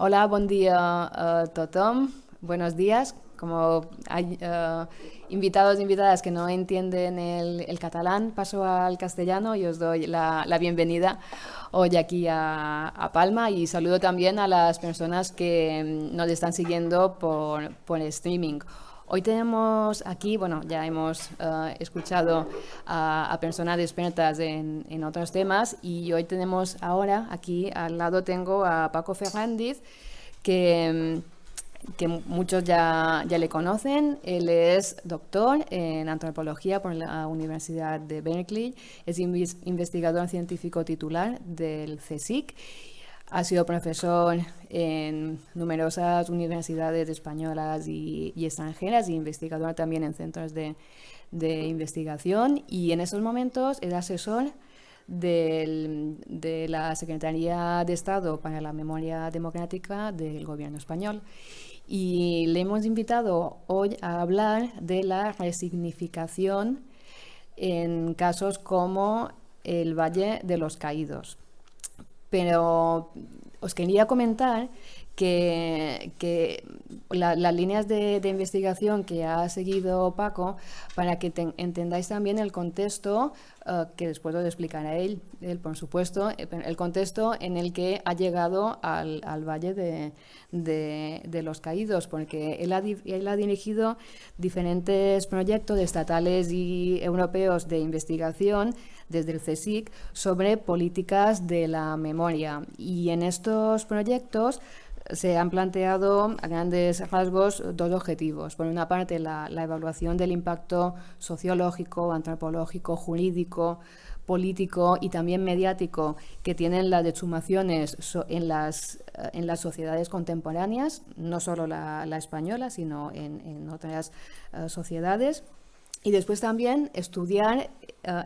Hola, bon dia a tothom. Buenos días. Como hay invitados e invitadas que no entienden el catalán, paso al castellano y os doy la bienvenida hoy aquí a Palma y saludo también a las personas que nos están siguiendo por streaming. Hoy tenemos aquí, bueno, ya hemos escuchado a personas expertas en otros temas y hoy tenemos ahora, aquí al lado tengo a Paco Fernández, que, que muchos ya le conocen. Él es doctor en antropología por la Universidad de Berkeley, es investigador científico titular del CSIC. Ha sido profesor en numerosas universidades españolas y extranjeras y investigador también en centros de investigación. Y en estos momentos es asesor de la Secretaría de Estado para la Memoria Democrática del Gobierno español. Y le hemos invitado hoy a hablar de la resignificación en casos como el Valle de los Caídos. Pero os quería comentar que las líneas de investigación que ha seguido Paco, para que entendáis también el contexto, que después os explicará él, por supuesto, el contexto en el que ha llegado al Valle de los Caídos, porque él ha dirigido diferentes proyectos estatales y europeos de investigación desde el CSIC sobre políticas de la memoria. Y en estos proyectos se han planteado a grandes rasgos dos objetivos. Por una parte, la evaluación del impacto sociológico, antropológico, jurídico, político y también mediático que tienen las exhumaciones en las sociedades contemporáneas, no solo la española, sino en otras sociedades. Y después también estudiar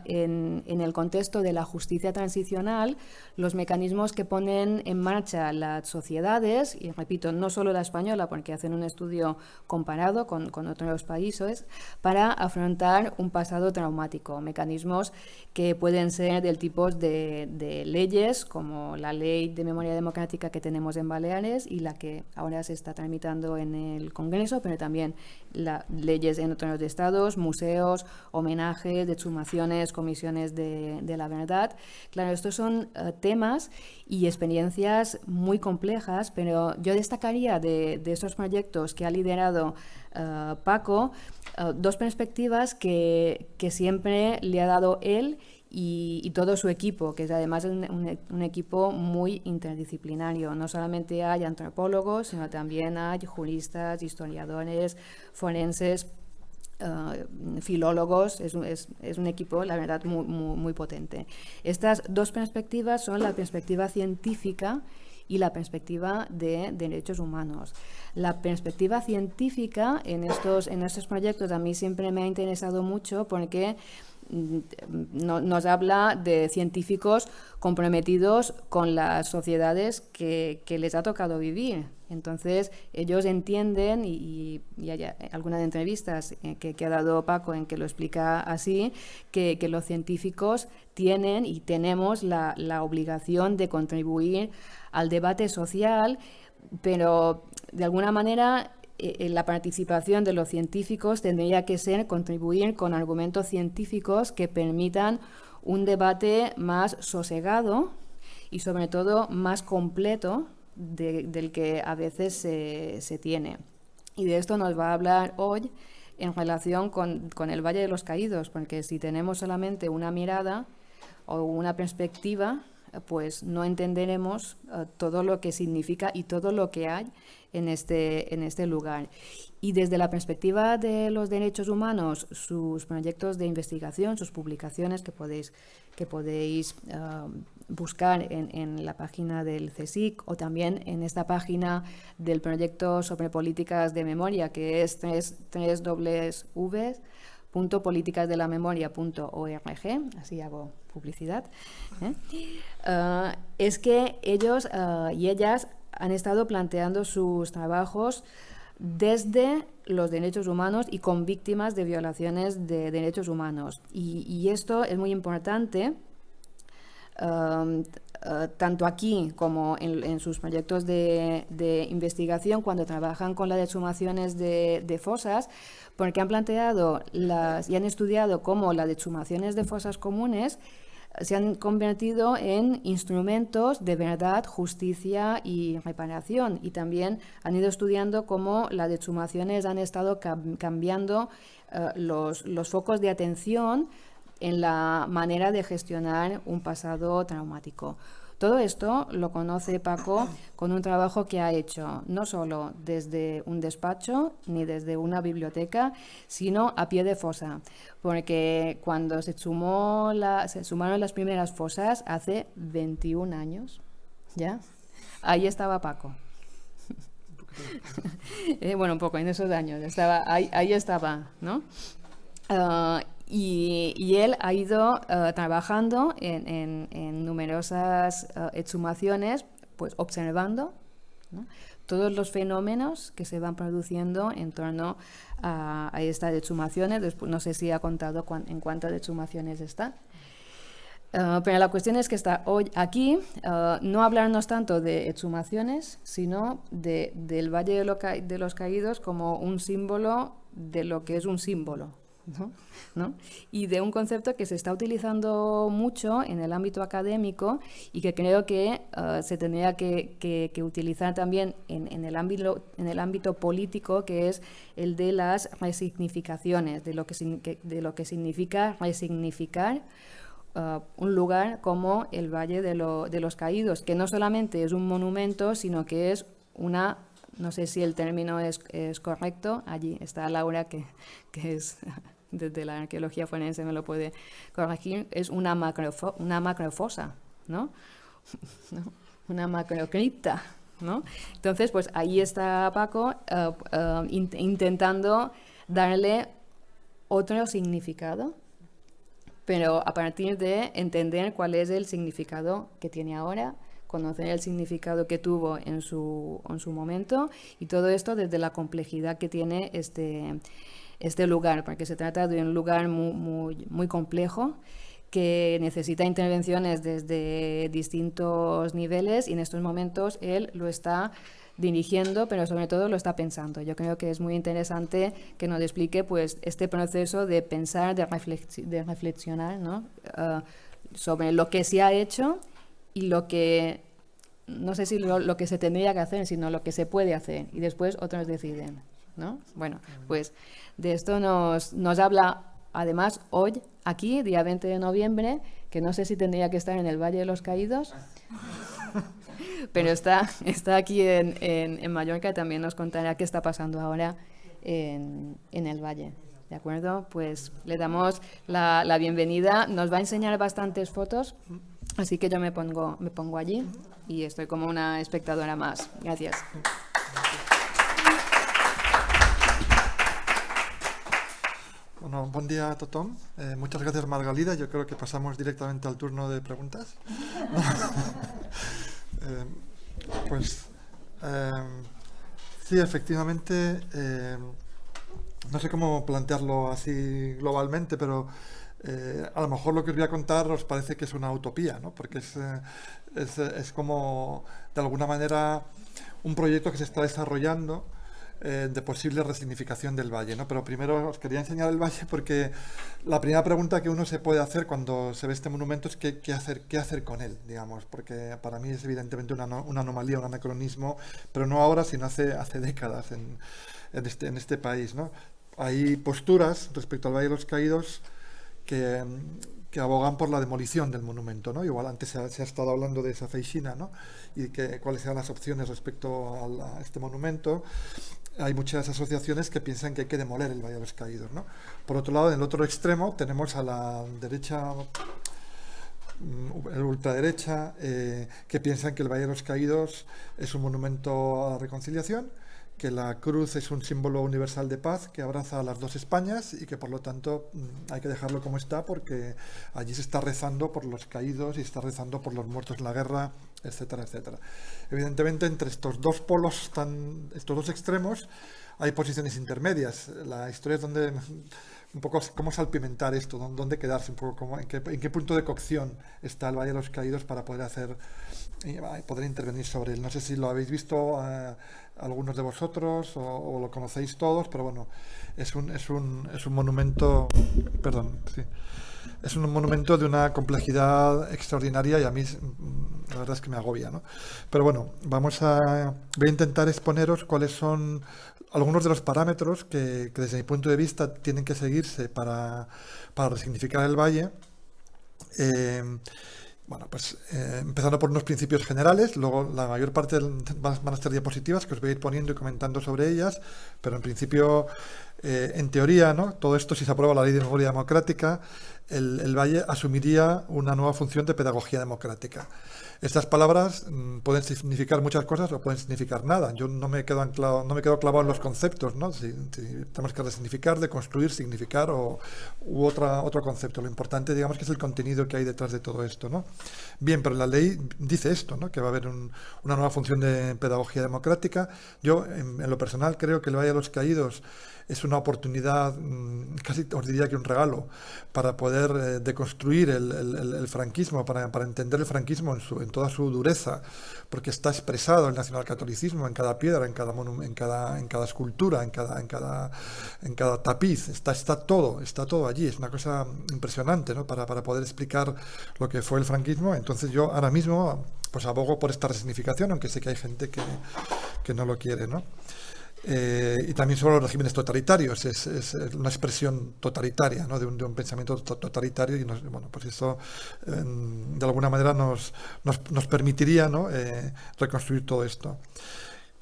en el contexto de la justicia transicional los mecanismos que ponen en marcha las sociedades, y repito, no solo la española, porque hacen un estudio comparado con otros países, para afrontar un pasado traumático. Mecanismos que pueden ser del tipo de leyes, como la Ley de Memoria Democrática que tenemos en Baleares y la que ahora se está tramitando en el Congreso, pero también leyes en otros estados, museos, homenajes, exhumaciones, comisiones de la verdad. Claro, estos son temas y experiencias muy complejas, pero yo destacaría de esos proyectos que ha liderado Paco dos perspectivas que siempre le ha dado él y todo su equipo, que es además un equipo muy interdisciplinario. No solamente hay antropólogos, sino también hay juristas, historiadores, forenses, filólogos. Es un equipo, la verdad, muy potente. Estas dos perspectivas son la perspectiva científica y la perspectiva de derechos humanos. La perspectiva científica en estos proyectos a mí siempre me ha interesado mucho porque nos habla de científicos comprometidos con las sociedades que les ha tocado vivir. Entonces, ellos entienden, y hay algunas entrevistas que ha dado Paco en que lo explica así, que los científicos tienen y tenemos la obligación de contribuir al debate social, pero de alguna manera la participación de los científicos tendría que ser contribuir con argumentos científicos que permitan un debate más sosegado y sobre todo más completo del que a veces se tiene. Y de esto nos va a hablar hoy en relación con el Valle de los Caídos, porque si tenemos solamente una mirada o una perspectiva, pues no entenderemos todo lo que significa y todo lo que hay en este lugar. Y desde la perspectiva de los derechos humanos, sus proyectos de investigación, sus publicaciones que podéis buscar en la página del CSIC o también en esta página del proyecto sobre políticas de memoria, que es www.politicasdelamemoria.org, así hago publicidad, es que ellos y ellas han estado planteando sus trabajos desde los derechos humanos y con víctimas de violaciones de derechos humanos. Y esto es muy importante tanto aquí como en sus proyectos de investigación, cuando trabajan con las exhumaciones de fosas, porque han planteado y han estudiado cómo las exhumaciones de fosas comunes se han convertido en instrumentos de verdad, justicia y reparación. Y también han ido estudiando cómo las exhumaciones han estado cambiando los focos de atención en la manera de gestionar un pasado traumático. Todo esto lo conoce Paco con un trabajo que ha hecho no solo desde un despacho ni desde una biblioteca, sino a pie de fosa, porque cuando se sumaron las primeras fosas hace 21 años, ¿ya? Ahí estaba Paco. Bueno, un poco, en esos años, ahí estaba, ¿no? Y él ha ido trabajando en numerosas exhumaciones, pues observando, ¿no?, todos los fenómenos que se van produciendo en torno a estas exhumaciones. Después, no sé si ha contado en cuántas exhumaciones está. Pero la cuestión es que está hoy aquí, no hablarnos tanto de exhumaciones, sino del Valle de los Caídos como un símbolo de lo que es un símbolo, ¿no? Y de un concepto que se está utilizando mucho en el ámbito académico y que creo que se tendría que utilizar también en el ámbito político, que es el de las resignificaciones, de lo que significa resignificar un lugar como el Valle de los Caídos, que no solamente es un monumento, sino que es una, no sé si el término es correcto, allí está Laura, que es desde la arqueología forense me lo puede corregir, es una macrofosa, ¿no? Una macrocripta, ¿no? Entonces, pues ahí está Paco intentando darle otro significado, pero a partir de entender cuál es el significado que tiene ahora, conocer el significado que tuvo en su momento, y todo esto desde la complejidad que tiene este lugar, porque se trata de un lugar muy complejo, que necesita intervenciones desde distintos niveles, y en estos momentos él lo está dirigiendo, pero sobre todo lo está pensando. Yo creo que es muy interesante que nos explique, pues, este proceso de pensar, de reflexionar, ¿no?, sobre lo que se ha hecho y lo que, no sé si lo que se tendría que hacer, sino lo que se puede hacer, y después otros deciden, ¿no? Bueno, pues de esto nos habla además hoy, aquí, día 20 de noviembre, que no sé si tendría que estar en el Valle de los Caídos, pero está aquí en Mallorca, y también nos contará qué está pasando ahora en el Valle. ¿De acuerdo? Pues le damos la bienvenida. Nos va a enseñar bastantes fotos, así que yo me pongo allí y estoy como una espectadora más. Gracias. Bueno, buen día a tothom. Muchas gracias, Margalida. Yo creo que pasamos directamente al turno de preguntas. Sí, efectivamente, no sé cómo plantearlo así globalmente, pero a lo mejor lo que os voy a contar os parece que es una utopía, ¿no? Porque es como, de alguna manera, un proyecto que se está desarrollando de posible resignificación del valle, ¿no? Pero primero os quería enseñar el valle, porque la primera pregunta que uno se puede hacer cuando se ve este monumento es qué hacer con él, digamos, porque para mí es evidentemente una anomalía, un anacronismo, pero no ahora, sino hace décadas en este país, ¿no? Hay posturas respecto al Valle de los Caídos que abogan por la demolición del monumento, ¿no? Igual antes se ha estado hablando de esa feixina, ¿no? Y cuáles sean las opciones respecto a este monumento. Hay muchas asociaciones que piensan que hay que demoler el Valle de los Caídos, ¿no? Por otro lado, en el otro extremo tenemos a la derecha, el ultraderecha, que piensan que el Valle de los Caídos es un monumento a la reconciliación, que la cruz es un símbolo universal de paz que abraza a las dos Españas y que por lo tanto hay que dejarlo como está, porque allí se está rezando por los caídos y se está rezando por los muertos en la guerra, etcétera, etcétera. Evidentemente, entre estos dos polos, estos dos extremos, hay posiciones intermedias. La historia es donde un poco cómo salpimentar esto, dónde quedarse, un poco en qué punto de cocción está el Valle de los Caídos para poder poder intervenir sobre él. No sé si lo habéis visto algunos de vosotros o lo conocéis todos, pero bueno, es un monumento, perdón, sí. Es un monumento de una complejidad extraordinaria y a mí la verdad es que me agobia, ¿no? Pero bueno, voy a intentar exponeros cuáles son algunos de los parámetros que desde mi punto de vista tienen que seguirse para resignificar el valle. Bueno, pues empezando por unos principios generales, luego la mayor parte van a ser diapositivas que os voy a ir poniendo y comentando sobre ellas, pero en principio, en teoría, ¿no? Todo esto, si se aprueba la Ley de Memoria Democrática, el Valle asumiría una nueva función de pedagogía democrática. Estas palabras pueden significar muchas cosas o pueden significar nada. Yo no me quedo clavado en los conceptos, ¿no? Si tenemos que resignificar, deconstruir, significar u otro concepto. Lo importante, digamos, que es el contenido que hay detrás de todo esto, ¿no? Bien, pero la ley dice esto, ¿no? Que va a haber una nueva función de pedagogía democrática. Yo, en lo personal, creo que el Valle de los Caídos es una oportunidad, casi os diría que un regalo, para poder deconstruir el franquismo, para entender el franquismo en toda su dureza, porque está expresado el nacionalcatolicismo en cada piedra, en cada escultura, en cada tapiz, está todo allí. Es una cosa impresionante, ¿no? Para poder explicar lo que fue el franquismo. Entonces yo ahora mismo pues abogo por esta resignificación, aunque sé que hay gente que no lo quiere, ¿no? Y también sobre los regímenes totalitarios, es una expresión totalitaria, ¿no? de un pensamiento totalitario, y bueno, pues eso de alguna manera nos permitiría, ¿no? Reconstruir todo esto.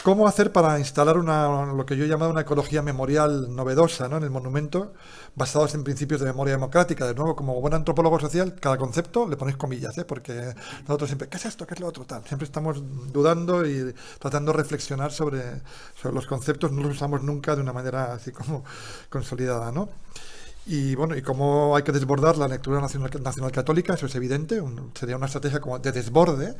¿Cómo hacer para instalar lo que yo he llamado una ecología memorial novedosa, ¿no? En el monumento, basados en principios de memoria democrática? De nuevo, como buen antropólogo social, cada concepto le ponéis comillas, porque nosotros siempre, ¿qué es esto? ¿Qué es lo otro? Tal. Siempre estamos dudando y tratando de reflexionar sobre los conceptos, no los usamos nunca de una manera así como consolidada, ¿no? Y bueno, y cómo hay que desbordar la lectura nacional católica, eso es evidente, sería una estrategia como de desborde.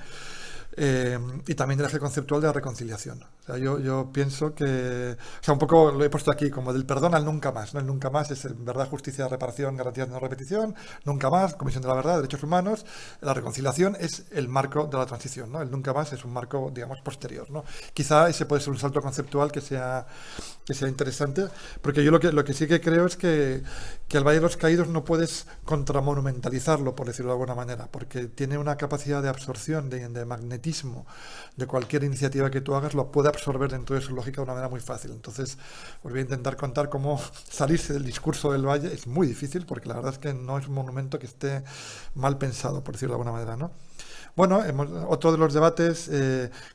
Y también el eje conceptual de la reconciliación. O sea, yo pienso que, o sea, un poco lo he puesto aquí como del perdón al nunca más, ¿no? El nunca más es verdad, justicia, reparación, garantías de no repetición, nunca más, Comisión de la Verdad, derechos humanos. La reconciliación es el marco de la transición, ¿no? El nunca más es un marco, digamos, posterior, ¿no? Quizá ese puede ser un salto conceptual que sea interesante, porque yo lo que sí que creo es que el Valle de los Caídos no puedes contramonumentalizarlo, por decirlo de alguna manera, porque tiene una capacidad de absorción, de magnetismo de cualquier iniciativa que tú hagas, lo puede absorber dentro de su lógica de una manera muy fácil. Entonces, os voy a intentar contar cómo salirse del discurso del Valle. Es muy difícil porque la verdad es que no es un monumento que esté mal pensado, por decirlo de alguna manera, ¿no? Bueno, otro de los debates,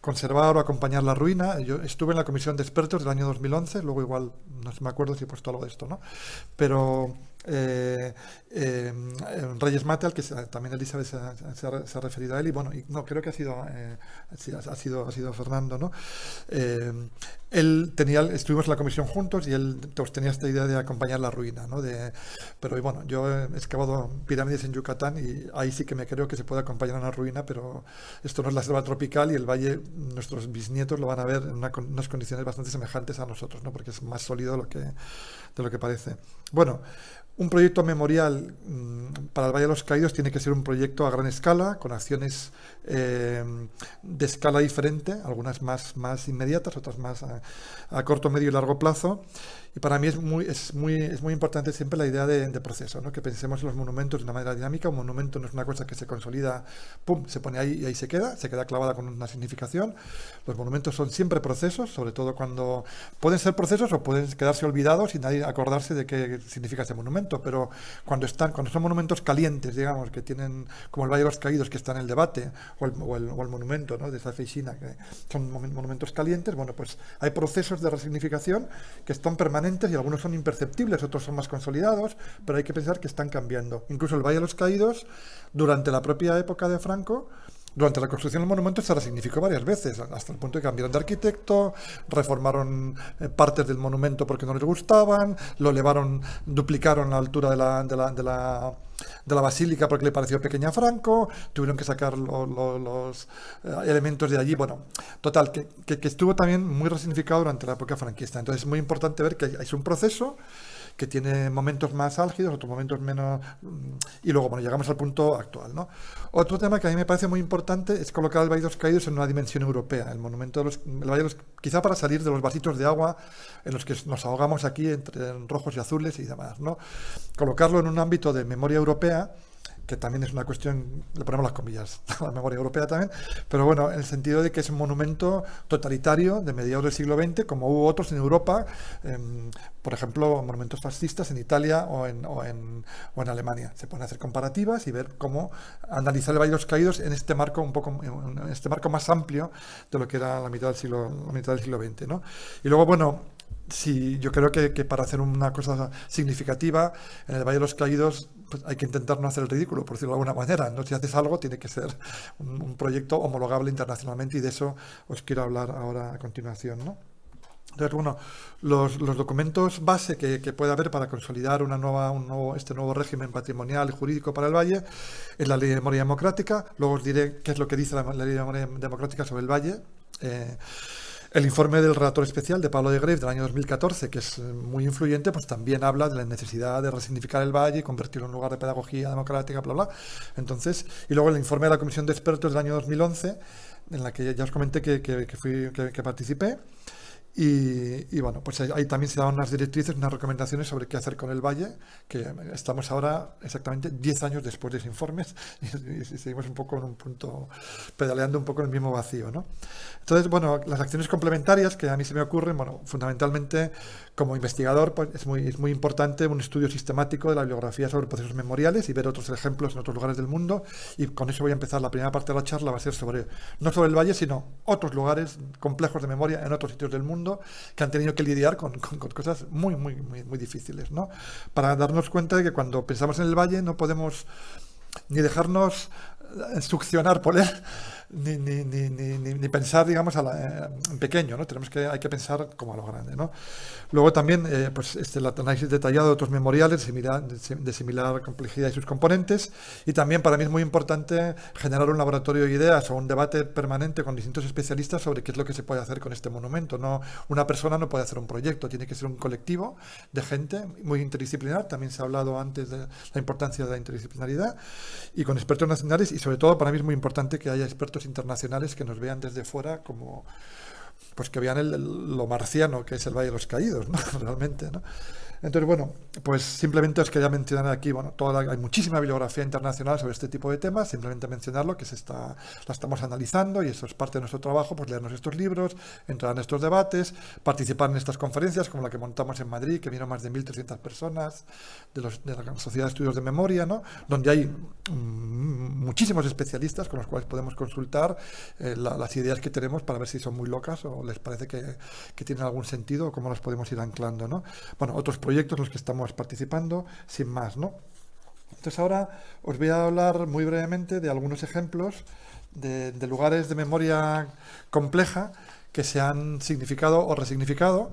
conservar o acompañar la ruina. Yo estuve en la comisión de expertos del año 2011, luego igual no me acuerdo si he puesto algo de esto, ¿no? Pero Reyes Mate, al que también Elizabeth se ha referido a él, y bueno, creo que ha sido Fernando, ¿no? Estuvimos en la comisión juntos y él tenía esta idea de acompañar la ruina, ¿no? Pero bueno, yo he excavado pirámides en Yucatán y ahí sí que me creo que se puede acompañar a una ruina, pero esto no es la selva tropical y el valle, nuestros bisnietos lo van a ver en unas condiciones bastante semejantes a nosotros, ¿no? Porque es más sólido de lo que parece. Bueno, un proyecto memorial para el Valle de los Caídos tiene que ser un proyecto a gran escala, con acciones de escala diferente, algunas más inmediatas, otras más a corto, medio y largo plazo. Y para mí es muy importante siempre la idea de proceso, ¿no? Que pensemos en los monumentos de una manera dinámica. Un monumento no es una cosa que se consolida, pum, se pone ahí y ahí se queda clavada con una significación. Los monumentos son siempre procesos, sobre todo cuando pueden ser procesos o pueden quedarse olvidados y nadie acordarse de qué significa ese monumento. Pero cuando son monumentos calientes, digamos, que tienen, como el Valle de los Caídos, que está en el debate, o el monumento, ¿no? De esa Feixina, que son monumentos calientes, bueno, pues hay procesos de resignificación que están permanentes y algunos son imperceptibles, otros son más consolidados, pero hay que pensar que están cambiando. Incluso el Valle de los Caídos, durante la propia época de Franco, durante la construcción del monumento se resignificó varias veces, hasta el punto de que cambiaron de arquitecto, reformaron partes del monumento porque no les gustaban, lo elevaron, duplicaron la altura de la basílica porque le pareció pequeña a Franco, tuvieron que sacar los elementos de allí. Bueno, total, que estuvo también muy resignificado durante la época franquista. Entonces es muy importante ver que es un proceso que tiene momentos más álgidos, otros momentos menos, y luego, bueno, llegamos al punto actual, ¿no? Otro tema que a mí me parece muy importante es colocar el Valle de los Caídos en una dimensión europea, el monumento el Valle de los, quizá para salir de los vasitos de agua en los que nos ahogamos aquí entre rojos y azules y demás, ¿no? Colocarlo en un ámbito de memoria europea, que también es una cuestión, le ponemos las comillas a la memoria europea también, pero bueno, en el sentido de que es un monumento totalitario de mediados del siglo XX, como hubo otros en Europa, por ejemplo, monumentos fascistas en Italia o en Alemania. Se pueden hacer comparativas y ver cómo analizar el Valle de los Caídos en este marco en este marco más amplio de lo que era la mitad del siglo XX, ¿no? Y luego, bueno, sí, yo creo que para hacer una cosa significativa en el Valle de los Caídos, pues hay que intentar no hacer el ridículo, por decirlo de alguna manera, ¿no? Si haces algo, tiene que ser un proyecto homologable internacionalmente, y de eso os quiero hablar ahora a continuación, ¿no? Entonces, bueno, los documentos base que puede haber para consolidar este nuevo régimen patrimonial y jurídico para el Valle es la Ley de Memoria Democrática. Luego os diré qué es lo que dice la Ley de Memoria Democrática sobre el Valle. El informe del relator especial de Pablo de Greve del año 2014, que es muy influyente, pues también habla de la necesidad de resignificar el Valle y convertirlo en un lugar de pedagogía democrática, bla, bla. Entonces, y luego el informe de la Comisión de Expertos del año 2011, en la que ya os comenté que participé. Y bueno, pues ahí también se dan unas directrices, unas recomendaciones sobre qué hacer con el Valle, que estamos ahora exactamente 10 años después de ese informe y seguimos un poco en un punto, pedaleando un poco en el mismo vacío, ¿no? Entonces, bueno, las acciones complementarias que a mí se me ocurren, bueno, fundamentalmente como investigador, pues es muy importante un estudio sistemático de la bibliografía sobre procesos memoriales y ver otros ejemplos en otros lugares del mundo, y con eso voy a empezar. La primera parte de la charla va a ser no sobre el Valle, sino otros lugares complejos de memoria en otros sitios del mundo que han tenido que lidiar con cosas muy difíciles, ¿no? Para darnos cuenta de que cuando pensamos en el Valle no podemos ni dejarnos succionar por él, ni pensar, digamos, en pequeño, ¿no? Hay que pensar como a lo grande, ¿no? Luego también, pues el análisis detallado de otros memoriales de similar complejidad y sus componentes, y también para mí es muy importante generar un laboratorio de ideas o un debate permanente con distintos especialistas sobre qué es lo que se puede hacer con este monumento. No, una persona no puede hacer un proyecto, tiene que ser un colectivo de gente muy interdisciplinar. También se ha hablado antes de la importancia de la interdisciplinaridad, y con expertos nacionales, y sobre todo para mí es muy importante que haya expertos internacionales que nos vean desde fuera como, pues que vean lo marciano que es el Valle de los Caídos, ¿no? Realmente, ¿no? Entonces, bueno, pues simplemente os quería mencionar aquí, bueno, hay muchísima bibliografía internacional sobre este tipo de temas, simplemente mencionarlo, que la estamos analizando, y eso es parte de nuestro trabajo, pues leernos estos libros, entrar en estos debates, participar en estas conferencias, como la que montamos en Madrid, que vino más de 1.300 personas de la Sociedad de Estudios de Memoria, ¿no? Donde hay muchísimos especialistas con los cuales podemos consultar las ideas que tenemos para ver si son muy locas o les parece que tienen algún sentido, o cómo las podemos ir anclando, ¿no? Bueno, otros proyectos en los que estamos participando, sin más, ¿no? Entonces ahora os voy a hablar muy brevemente de algunos ejemplos de lugares de memoria compleja que se han significado o resignificado,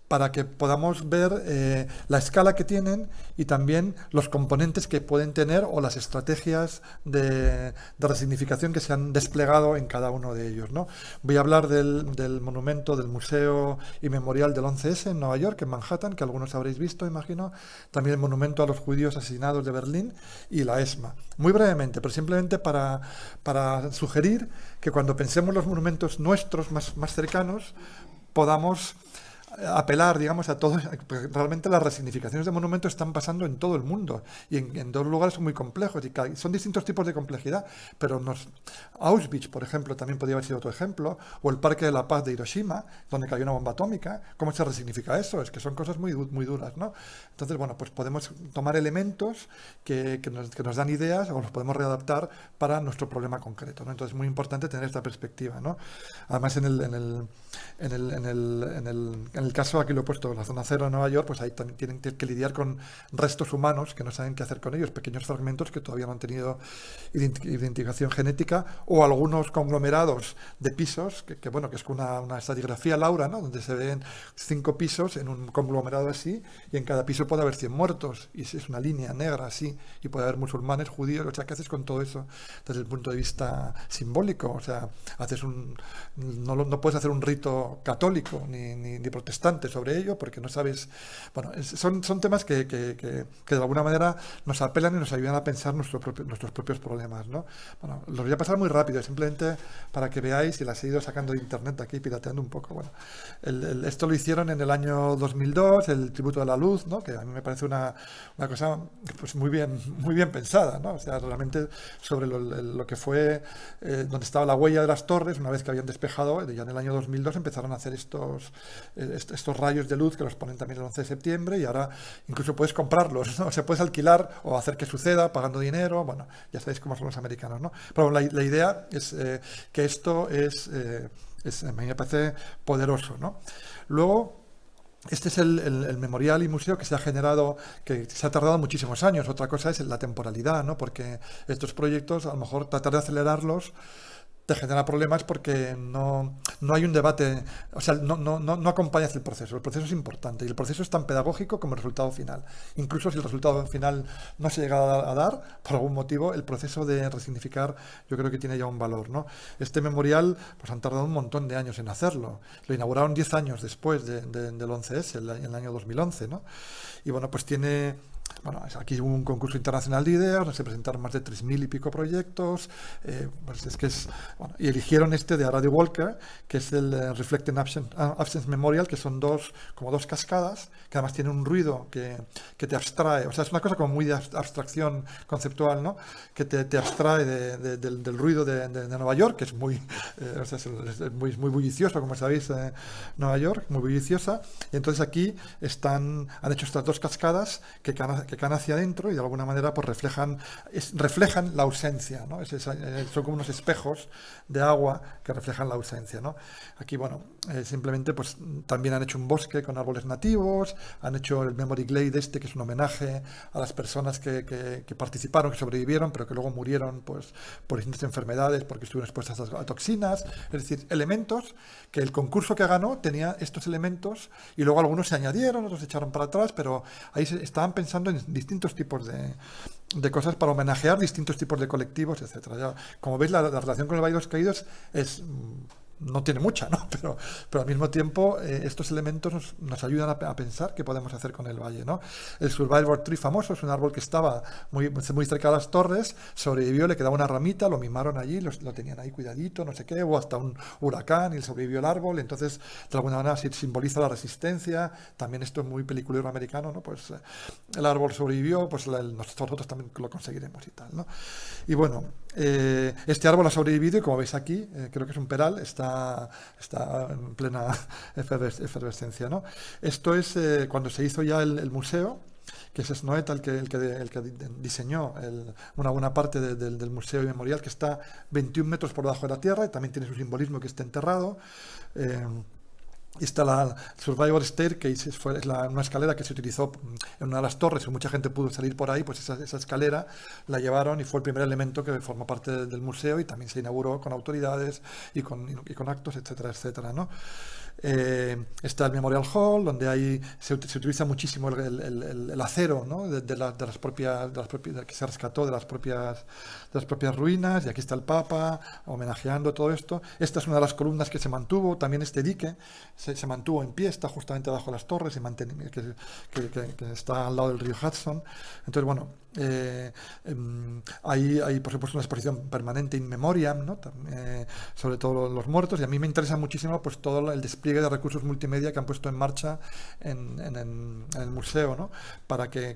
para que podamos ver la escala que tienen y también los componentes que pueden tener o las estrategias de resignificación que se han desplegado en cada uno de ellos, ¿no? Voy a hablar del monumento, del Museo y Memorial del 11S en Nueva York, en Manhattan, que algunos habréis visto, imagino. También el monumento a los judíos asesinados de Berlín y la ESMA. Muy brevemente, pero simplemente para sugerir que cuando pensemos los monumentos nuestros más cercanos, podamos apelar, digamos, a todo. Realmente las resignificaciones de monumentos están pasando en todo el mundo, y en dos lugares son muy complejos, y son distintos tipos de complejidad, pero Auschwitz, por ejemplo, también podría haber sido otro ejemplo, o el Parque de la Paz de Hiroshima, donde cayó una bomba atómica. ¿Cómo se resignifica eso? Es que son cosas muy duras, ¿no? Entonces, bueno, pues podemos tomar elementos que nos dan ideas, o los podemos readaptar para nuestro problema concreto, ¿no? Entonces es muy importante tener esta perspectiva, ¿no? Además, en el en el caso, aquí lo he puesto, la zona cero de Nueva York, pues ahí también tienen que lidiar con restos humanos que no saben qué hacer con ellos, pequeños fragmentos que todavía no han tenido identificación genética, o algunos conglomerados de pisos, bueno, que es una estratigrafía Laura, ¿no? Donde se ven 5 pisos en un conglomerado así, y en cada piso puede haber 100 muertos, y es una línea negra así, y puede haber musulmanes, judíos. O sea, ¿qué haces con todo eso desde el punto de vista simbólico? O sea, no puedes hacer un rito católico ni protestante sobre ello, porque no sabes. Bueno, son temas que de alguna manera nos apelan y nos ayudan a pensar nuestros propios problemas, ¿no? Bueno, los voy a pasar muy rápido, simplemente para que veáis, y las he ido sacando de internet aquí, pirateando un poco. Bueno, esto lo hicieron en el año 2002, el Tributo de la Luz, ¿no? Que a mí me parece una cosa pues muy bien pensada, ¿no? O sea, realmente sobre lo que fue donde estaba la huella de las torres, una vez que habían despejado, ya en el año 2002 empezaron a hacer estos rayos de luz que los ponen también el 11 de septiembre, y ahora incluso puedes comprarlos, ¿no? O sea, puedes alquilar o hacer que suceda pagando dinero. Bueno, ya sabéis cómo son los americanos, ¿no? Pero la idea es que esto a mí me parece poderoso, ¿no? Luego, este es el memorial y museo que se ha generado, que se ha tardado muchísimos años. Otra cosa es la temporalidad, ¿no? Porque estos proyectos, a lo mejor tratar de acelerarlos te genera problemas porque no hay un debate, o sea, no acompañas el proceso. El proceso es importante y el proceso es tan pedagógico como el resultado final. Incluso si el resultado final no se llega a dar, por algún motivo, el proceso de resignificar yo creo que tiene ya un valor, ¿no? Este memorial, pues han tardado un montón de años en hacerlo. Lo inauguraron 10 años después del 11S, en el año 2011, ¿no? Y bueno, pues tiene... Bueno, aquí hubo un concurso internacional de ideas, donde se presentaron más de 3.000 y pico proyectos, pues es que bueno, y eligieron este de Aradi Walker, que es el Reflecting Absence Memorial, que son como dos cascadas, que además tiene un ruido que te abstrae, o sea, es una cosa como muy de abstracción conceptual, ¿no? Que te abstrae del ruido de Nueva York, que es o sea, es muy bullicioso, como sabéis, Nueva York, muy bulliciosa, y entonces aquí han hecho estas dos cascadas que caen hacia adentro y de alguna manera pues reflejan la ausencia, ¿no? Son como unos espejos de agua que reflejan la ausencia, ¿no? Aquí, bueno, simplemente pues también han hecho un bosque con árboles nativos, han hecho el Memory Glade que es un homenaje a las personas que participaron, que sobrevivieron, pero que luego murieron pues por distintas enfermedades, porque estuvieron expuestas a toxinas, es decir, elementos que el concurso que ganó tenía estos elementos y luego algunos se añadieron, otros se echaron para atrás, pero ahí estaban pensando en distintos tipos de cosas para homenajear distintos tipos de colectivos, etcétera. Ya, como veis, la relación con el Valle de los Caídos no tiene mucha, ¿no? Pero al mismo tiempo estos elementos nos ayudan a pensar qué podemos hacer con el valle, ¿no? El Survivor Tree famoso es un árbol que estaba muy cerca de las torres, sobrevivió, le quedaba una ramita, lo mimaron allí, lo tenían ahí cuidadito, no sé qué, hubo hasta un huracán y sobrevivió el árbol, entonces de alguna manera simboliza la resistencia, también esto es muy peliculero americano, ¿no? Pues el árbol sobrevivió, pues nosotros también lo conseguiremos y tal, ¿no? Y bueno, este árbol ha sobrevivido y como veis aquí, creo que es un peral, está en plena efervescencia, ¿no? Esto es cuando se hizo ya el museo, que es Snoeta el que diseñó una buena parte del museo y memorial, que está 21 metros por debajo de la tierra y también tiene su simbolismo que está enterrado. Está la Survivor Staircase, es una escalera que se utilizó en una de las torres, y mucha gente pudo salir por ahí, pues esa escalera la llevaron y fue el primer elemento que formó parte del museo y también se inauguró con autoridades y con actos, etcétera, etcétera, ¿no? Está el Memorial Hall, donde se utiliza muchísimo el acero, ¿no? de las propias que se rescató de las propias ruinas, y aquí está el Papa homenajeando todo esto. Esta es una de las columnas que se mantuvo, también este dique se mantuvo en pie, está justamente debajo de las torres, que está al lado del río Hudson. Entonces, bueno, hay por supuesto una exposición permanente in memoriam, ¿no? Sobre todo los muertos, y a mí me interesa muchísimo pues todo el despliegue de recursos multimedia que han puesto en marcha en el museo, ¿no? Para que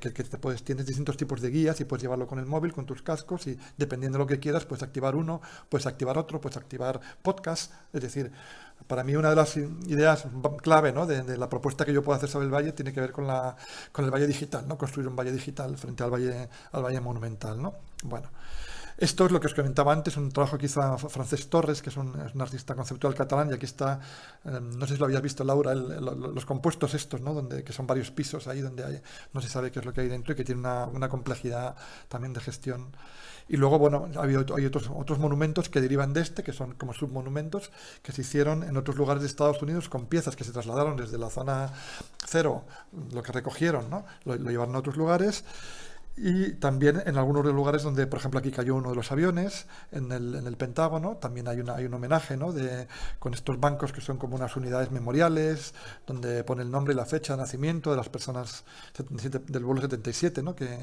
tienes distintos tipos de guías y puedes llevarlo con el móvil, con tus cascos, y dependiendo de lo que quieras puedes activar uno, puedes activar otro, puedes activar podcast. Es decir, para mí una de las ideas clave, ¿no? de la propuesta que yo puedo hacer sobre el valle tiene que ver con el valle digital, ¿no? Construir un valle digital frente al valle monumental, ¿no? Bueno, Esto es lo que os comentaba antes, un trabajo que hizo Francesc Torres, que es un artista conceptual catalán, y aquí está, no sé si lo habías visto, Laura, los compuestos estos, ¿no? Que son varios pisos ahí donde no se sabe qué es lo que hay dentro y que tiene una complejidad también de gestión. Y luego, bueno, hay otros monumentos que derivan de este, que son como submonumentos, que se hicieron en otros lugares de Estados Unidos con piezas que se trasladaron desde la zona cero, lo que recogieron, ¿no? Lo llevaron a otros lugares. Y también en algunos de los lugares donde, por ejemplo, aquí cayó uno de los aviones, en el Pentágono, también hay un homenaje, ¿no? Con estos bancos que son como unas unidades memoriales, donde pone el nombre y la fecha de nacimiento de las personas del vuelo 77, ¿no? Que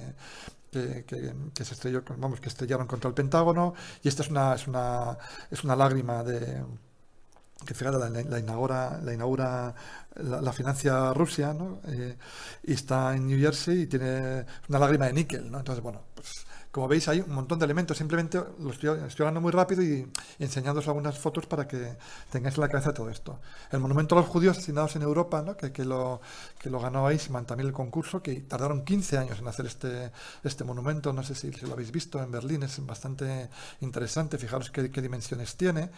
se estrelló, vamos, que estrellaron contra el Pentágono. Y esta es una lágrima que fíjate, la inaugura la financia Rusia, ¿no? Y está en New Jersey y tiene una lágrima de níquel, ¿no? Entonces, bueno, pues como veis hay un montón de elementos, simplemente lo estoy hablando muy rápido y enseñándoos algunas fotos para que tengáis en la cabeza todo esto. El monumento a los judíos asesinados en Europa, ¿no? que lo ganó Eichmann también el concurso, que tardaron 15 años en hacer este monumento, no sé si lo habéis visto en Berlín, es bastante interesante, fijaros qué dimensiones tiene.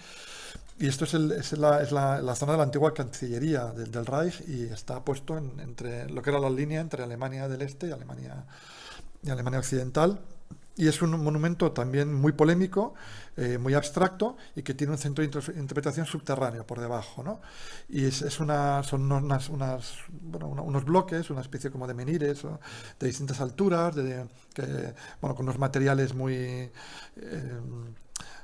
Y esto es la zona de la antigua Cancillería del Reich y está puesto entre lo que era la línea entre Alemania del Este y Alemania Occidental. Y es un monumento también muy polémico, muy abstracto y que tiene un centro de interpretación subterráneo por debajo, ¿no? Y son unos bloques, una especie como de menhires de distintas alturas, con unos materiales muy...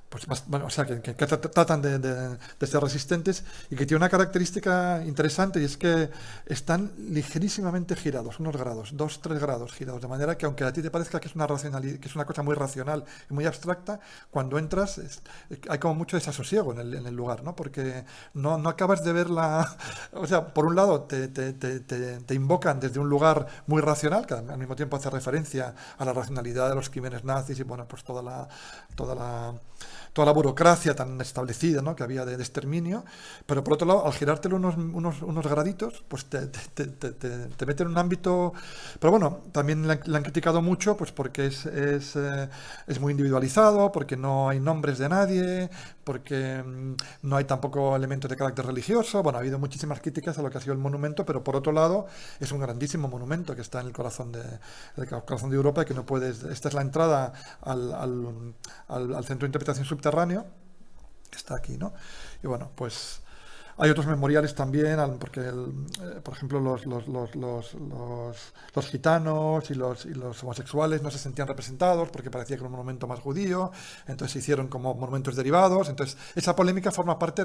pues bueno, o sea, que tratan de ser resistentes y que tiene una característica interesante y es que están ligerísimamente girados, unos grados, 2-3 grados girados, de manera que aunque a ti te parezca que es una cosa muy racional y muy abstracta, cuando entras hay como mucho desasosiego en el lugar, ¿no? Porque no acabas de ver o sea, por un lado te invocan desde un lugar muy racional, que al mismo tiempo hace referencia a la racionalidad de los crímenes nazis y bueno, pues toda la burocracia tan establecida, ¿no? Que había de exterminio, pero por otro lado, al girártelo unos graditos, pues te mete en un ámbito... Pero bueno, también le han criticado mucho pues porque es muy individualizado, porque no hay nombres de nadie, porque no hay tampoco elementos de carácter religioso. Bueno, ha habido muchísimas críticas a lo que ha sido el monumento, pero por otro lado, es un grandísimo monumento que está en el corazón de Europa y que no puedes... Esta es la entrada al centro de interpretación subterráneo, que está aquí, ¿no? Y bueno, pues hay otros memoriales también, porque por ejemplo los gitanos y los homosexuales no se sentían representados porque parecía que era un monumento más judío, entonces se hicieron como monumentos derivados. Entonces esa polémica forma parte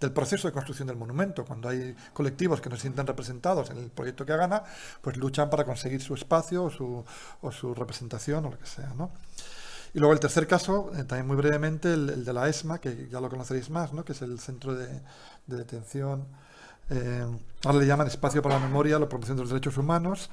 del proceso de construcción del monumento. Cuando hay colectivos que no se sienten representados en el proyecto que gana, pues luchan para conseguir su espacio o su representación o lo que sea, ¿no? Y luego el tercer caso, también muy brevemente, el de la ESMA, que ya lo conoceréis más, ¿no? Que es el centro de detención, ahora le llaman Espacio para la Memoria, la Promoción de los Derechos Humanos,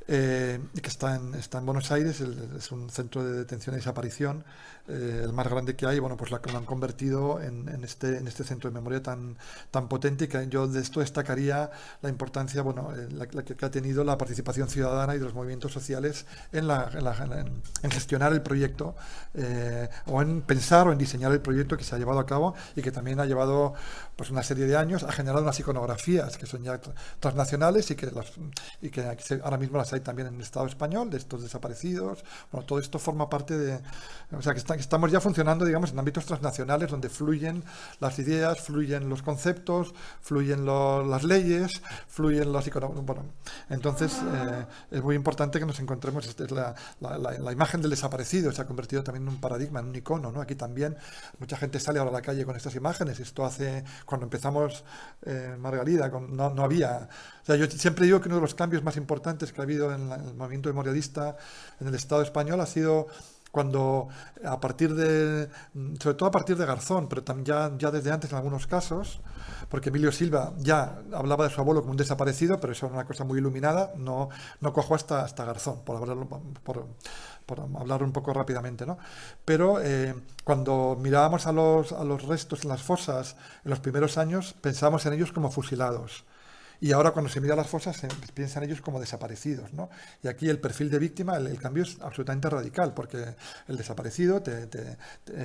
y que está en Buenos Aires, es un centro de detención y desaparición, el más grande que hay. Bueno, pues lo han convertido en este centro de memoria tan potente, y que yo de esto destacaría la importancia, bueno, que ha tenido la participación ciudadana y de los movimientos sociales en gestionar el proyecto, o en pensar o en diseñar el proyecto que se ha llevado a cabo y que también ha llevado pues una serie de años, ha generado unas iconografías que son ya transnacionales y que ahora mismo las hay también en el Estado español, de estos desaparecidos. Bueno, todo esto forma parte o sea, que estamos ya funcionando, digamos, en ámbitos transnacionales donde fluyen las ideas, fluyen los conceptos, fluyen las leyes, fluyen las iconografías. Bueno, entonces es muy importante que nos encontremos. Esta es la imagen del desaparecido, se ha convertido también en un paradigma, en un icono, ¿no? Aquí también mucha gente sale ahora a la calle con estas imágenes. Esto cuando empezamos Margalida, no había... O sea, yo siempre digo que uno de los cambios más importantes que ha habido en el movimiento memorialista en el Estado español ha sido cuando sobre todo a partir de Garzón, pero también ya desde antes en algunos casos, porque Emilio Silva ya hablaba de su abuelo como un desaparecido, pero eso era una cosa muy iluminada, no cuajó hasta Garzón, por hablar un poco rápidamente, ¿no? Pero cuando mirábamos a los restos en las fosas en los primeros años, pensábamos en ellos como fusilados. y ahora cuando se mira las fosas se piensan ellos como desaparecidos, ¿no? Y aquí el perfil de víctima, el cambio es absolutamente radical, porque el desaparecido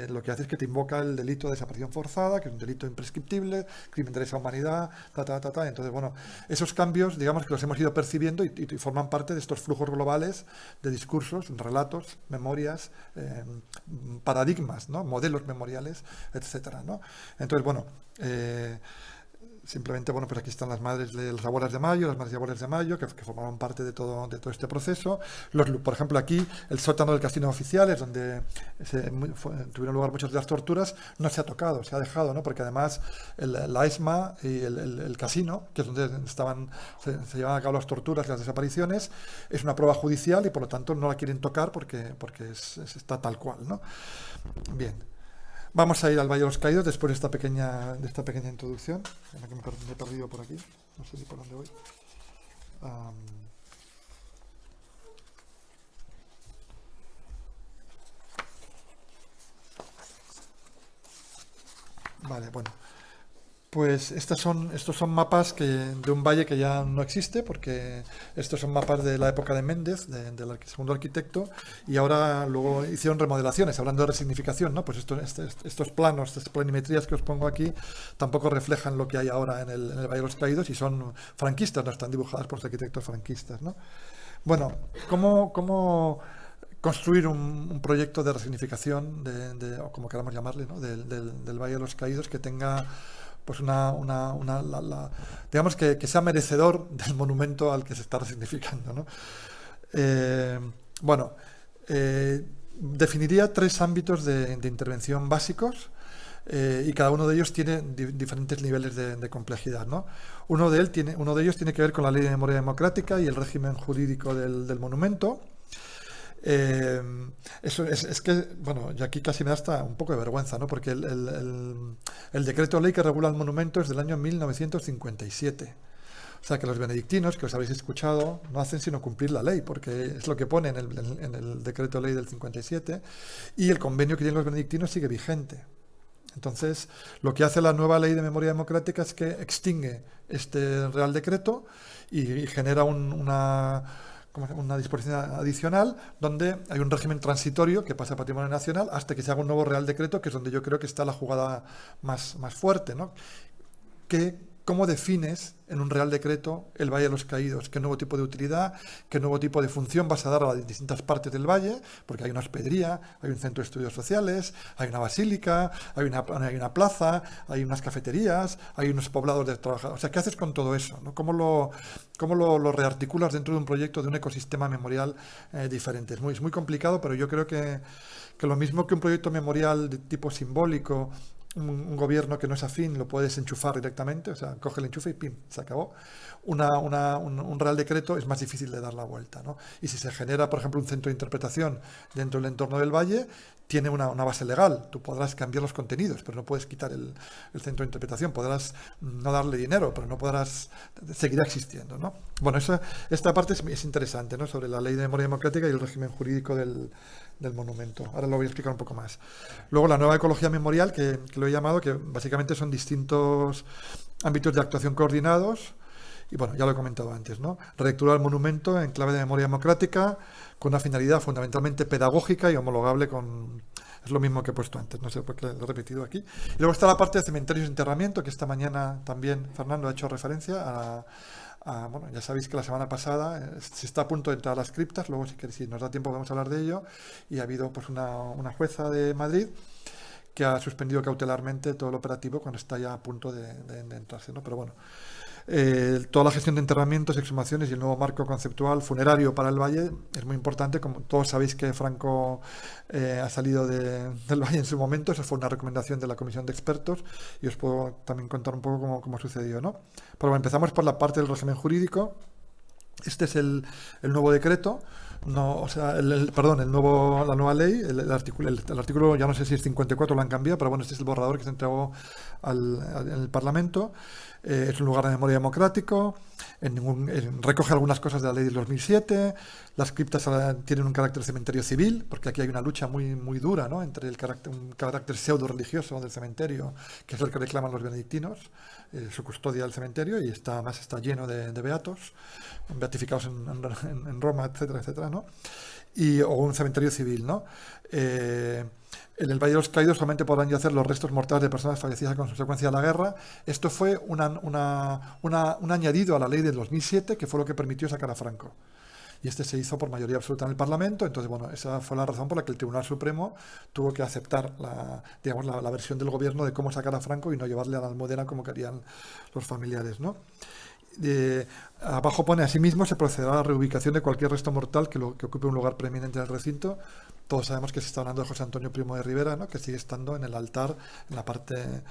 lo que hace es que te invoca el delito de desaparición forzada, que es un delito imprescriptible, crimen de lesa humanidad, Entonces, bueno, esos cambios, digamos que los hemos ido percibiendo y forman parte de estos flujos globales de discursos, relatos, memorias, paradigmas, ¿no? Modelos memoriales, etcétera, ¿no? Entonces, bueno, simplemente, bueno, pues aquí están las madres de las abuelas de Mayo, las madres y abuelas de Mayo, que formaron parte de todo este proceso. Por ejemplo, aquí, el sótano del Casino Oficiales, donde tuvieron lugar muchas de las torturas, no se ha tocado, se ha dejado, ¿no? Porque además la ESMA y el casino, que es donde se llevan a cabo las torturas y las desapariciones, es una prueba judicial y por lo tanto no la quieren tocar porque está tal cual, ¿no? Bien. Vamos a ir al Valle de los Caídos después de esta pequeña introducción, en la que me he perdido por aquí, no sé si por dónde voy. Vale, bueno. Pues estos son mapas de un valle que ya no existe, porque estos son mapas de la época de Méndez, del segundo arquitecto, y ahora luego hicieron remodelaciones, hablando de resignificación, ¿no? Pues estos planos, estas planimetrías que os pongo aquí, tampoco reflejan lo que hay ahora en el Valle de los Caídos y son franquistas, no están dibujadas por los arquitectos franquistas, ¿no? Bueno, ¿cómo construir un proyecto de resignificación, o como queramos llamarle, ¿no? del Valle de los Caídos que tenga pues digamos que sea merecedor del monumento al que se está resignificando, ¿no? Bueno, definiría 3 ámbitos de intervención básicos, y cada uno de ellos tiene diferentes niveles de complejidad, ¿no? Uno de ellos tiene que ver con la Ley de Memoria Democrática y el régimen jurídico del monumento. Eso es que, bueno, yo aquí casi me da hasta un poco de vergüenza, ¿no? Porque el decreto ley que regula el monumento es del año 1957. O sea que los benedictinos, que os habéis escuchado, no hacen sino cumplir la ley, porque es lo que pone en el decreto ley del 57, y el convenio que tienen los benedictinos sigue vigente. Entonces, lo que hace la nueva Ley de Memoria Democrática es que extingue este Real Decreto y genera una disposición adicional donde hay un régimen transitorio que pasa a patrimonio nacional hasta que se haga un nuevo Real Decreto, que es donde yo creo que está la jugada más fuerte, ¿no? ¿Cómo defines en un Real Decreto el Valle de los Caídos? ¿Qué nuevo tipo de utilidad, qué nuevo tipo de función vas a dar a las distintas partes del valle? Porque hay una hospedería, hay un centro de estudios sociales, hay una basílica, hay una plaza, hay unas cafeterías, hay unos poblados de trabajadores. O sea, ¿qué haces con todo eso, ¿no? ¿Cómo lo rearticulas dentro de un proyecto, de un ecosistema memorial diferente? Es muy complicado, pero yo creo que lo mismo que un proyecto memorial de tipo simbólico, un gobierno que no es afín lo puedes enchufar directamente, o sea, coge el enchufe y ¡pim!, se acabó. Un Real Decreto es más difícil de dar la vuelta, ¿no? Y si se genera, por ejemplo, un centro de interpretación dentro del entorno del valle, tiene una base legal. Tú podrás cambiar los contenidos, pero no puedes quitar el centro de interpretación. Podrás no darle dinero, pero no podrás... Seguirá existiendo, ¿no? Bueno, esta parte es interesante, ¿no? Sobre la Ley de Memoria Democrática y el régimen jurídico del monumento. Ahora lo voy a explicar un poco más. Luego la nueva ecología memorial, que lo he llamado, que básicamente son distintos ámbitos de actuación coordinados. Y bueno, ya lo he comentado antes, ¿no? Relectura del monumento en clave de memoria democrática, con una finalidad fundamentalmente pedagógica y homologable con... Es lo mismo que he puesto antes, no sé por qué lo he repetido aquí. Y luego está la parte de cementerios de enterramiento, que esta mañana también Fernando ha hecho referencia bueno, ya sabéis que la semana pasada se está a punto de entrar a las criptas, luego si nos da tiempo vamos a hablar de ello, y ha habido pues una jueza de Madrid que ha suspendido cautelarmente todo el operativo cuando está ya a punto de entrarse, ¿no? Pero bueno, toda la gestión de enterramientos, exhumaciones y el nuevo marco conceptual funerario para el Valle es muy importante. Como todos sabéis que Franco ha salido del Valle en su momento, esa fue una recomendación de la comisión de expertos y os puedo también contar un poco cómo sucedió, ¿no? Pero bueno, empezamos por la parte del régimen jurídico. Este es el nuevo decreto, no, o sea, la nueva ley, el artículo, ya no sé si es 54, lo han cambiado, pero bueno, este es el borrador que se entregó en el Parlamento. es un lugar de memoria democrático, recoge algunas cosas de la ley del 2007, las criptas tienen un carácter cementerio civil, porque aquí hay una lucha muy, muy dura, ¿no?, entre un carácter pseudo-religioso del cementerio, que es el que reclaman los benedictinos, su custodia del cementerio, y además está lleno de beatos, beatificados en Roma, etcétera, etcétera, ¿no? O un cementerio civil, ¿no? En el Valle de los Caídos solamente podrán yacer los restos mortales de personas fallecidas con consecuencia de la guerra. Esto fue un añadido a la ley del 2007, que fue lo que permitió sacar a Franco. Y este se hizo por mayoría absoluta en el Parlamento. Entonces, bueno, esa fue la razón por la que el Tribunal Supremo tuvo que aceptar la versión del gobierno de cómo sacar a Franco y no llevarle a la Almudena como querían los familiares, ¿no? Abajo pone: asimismo se procederá a la reubicación de cualquier resto mortal que ocupe un lugar preeminente en el recinto. Todos sabemos que se está hablando de José Antonio Primo de Rivera, ¿no?, que sigue estando en el altar, en la parte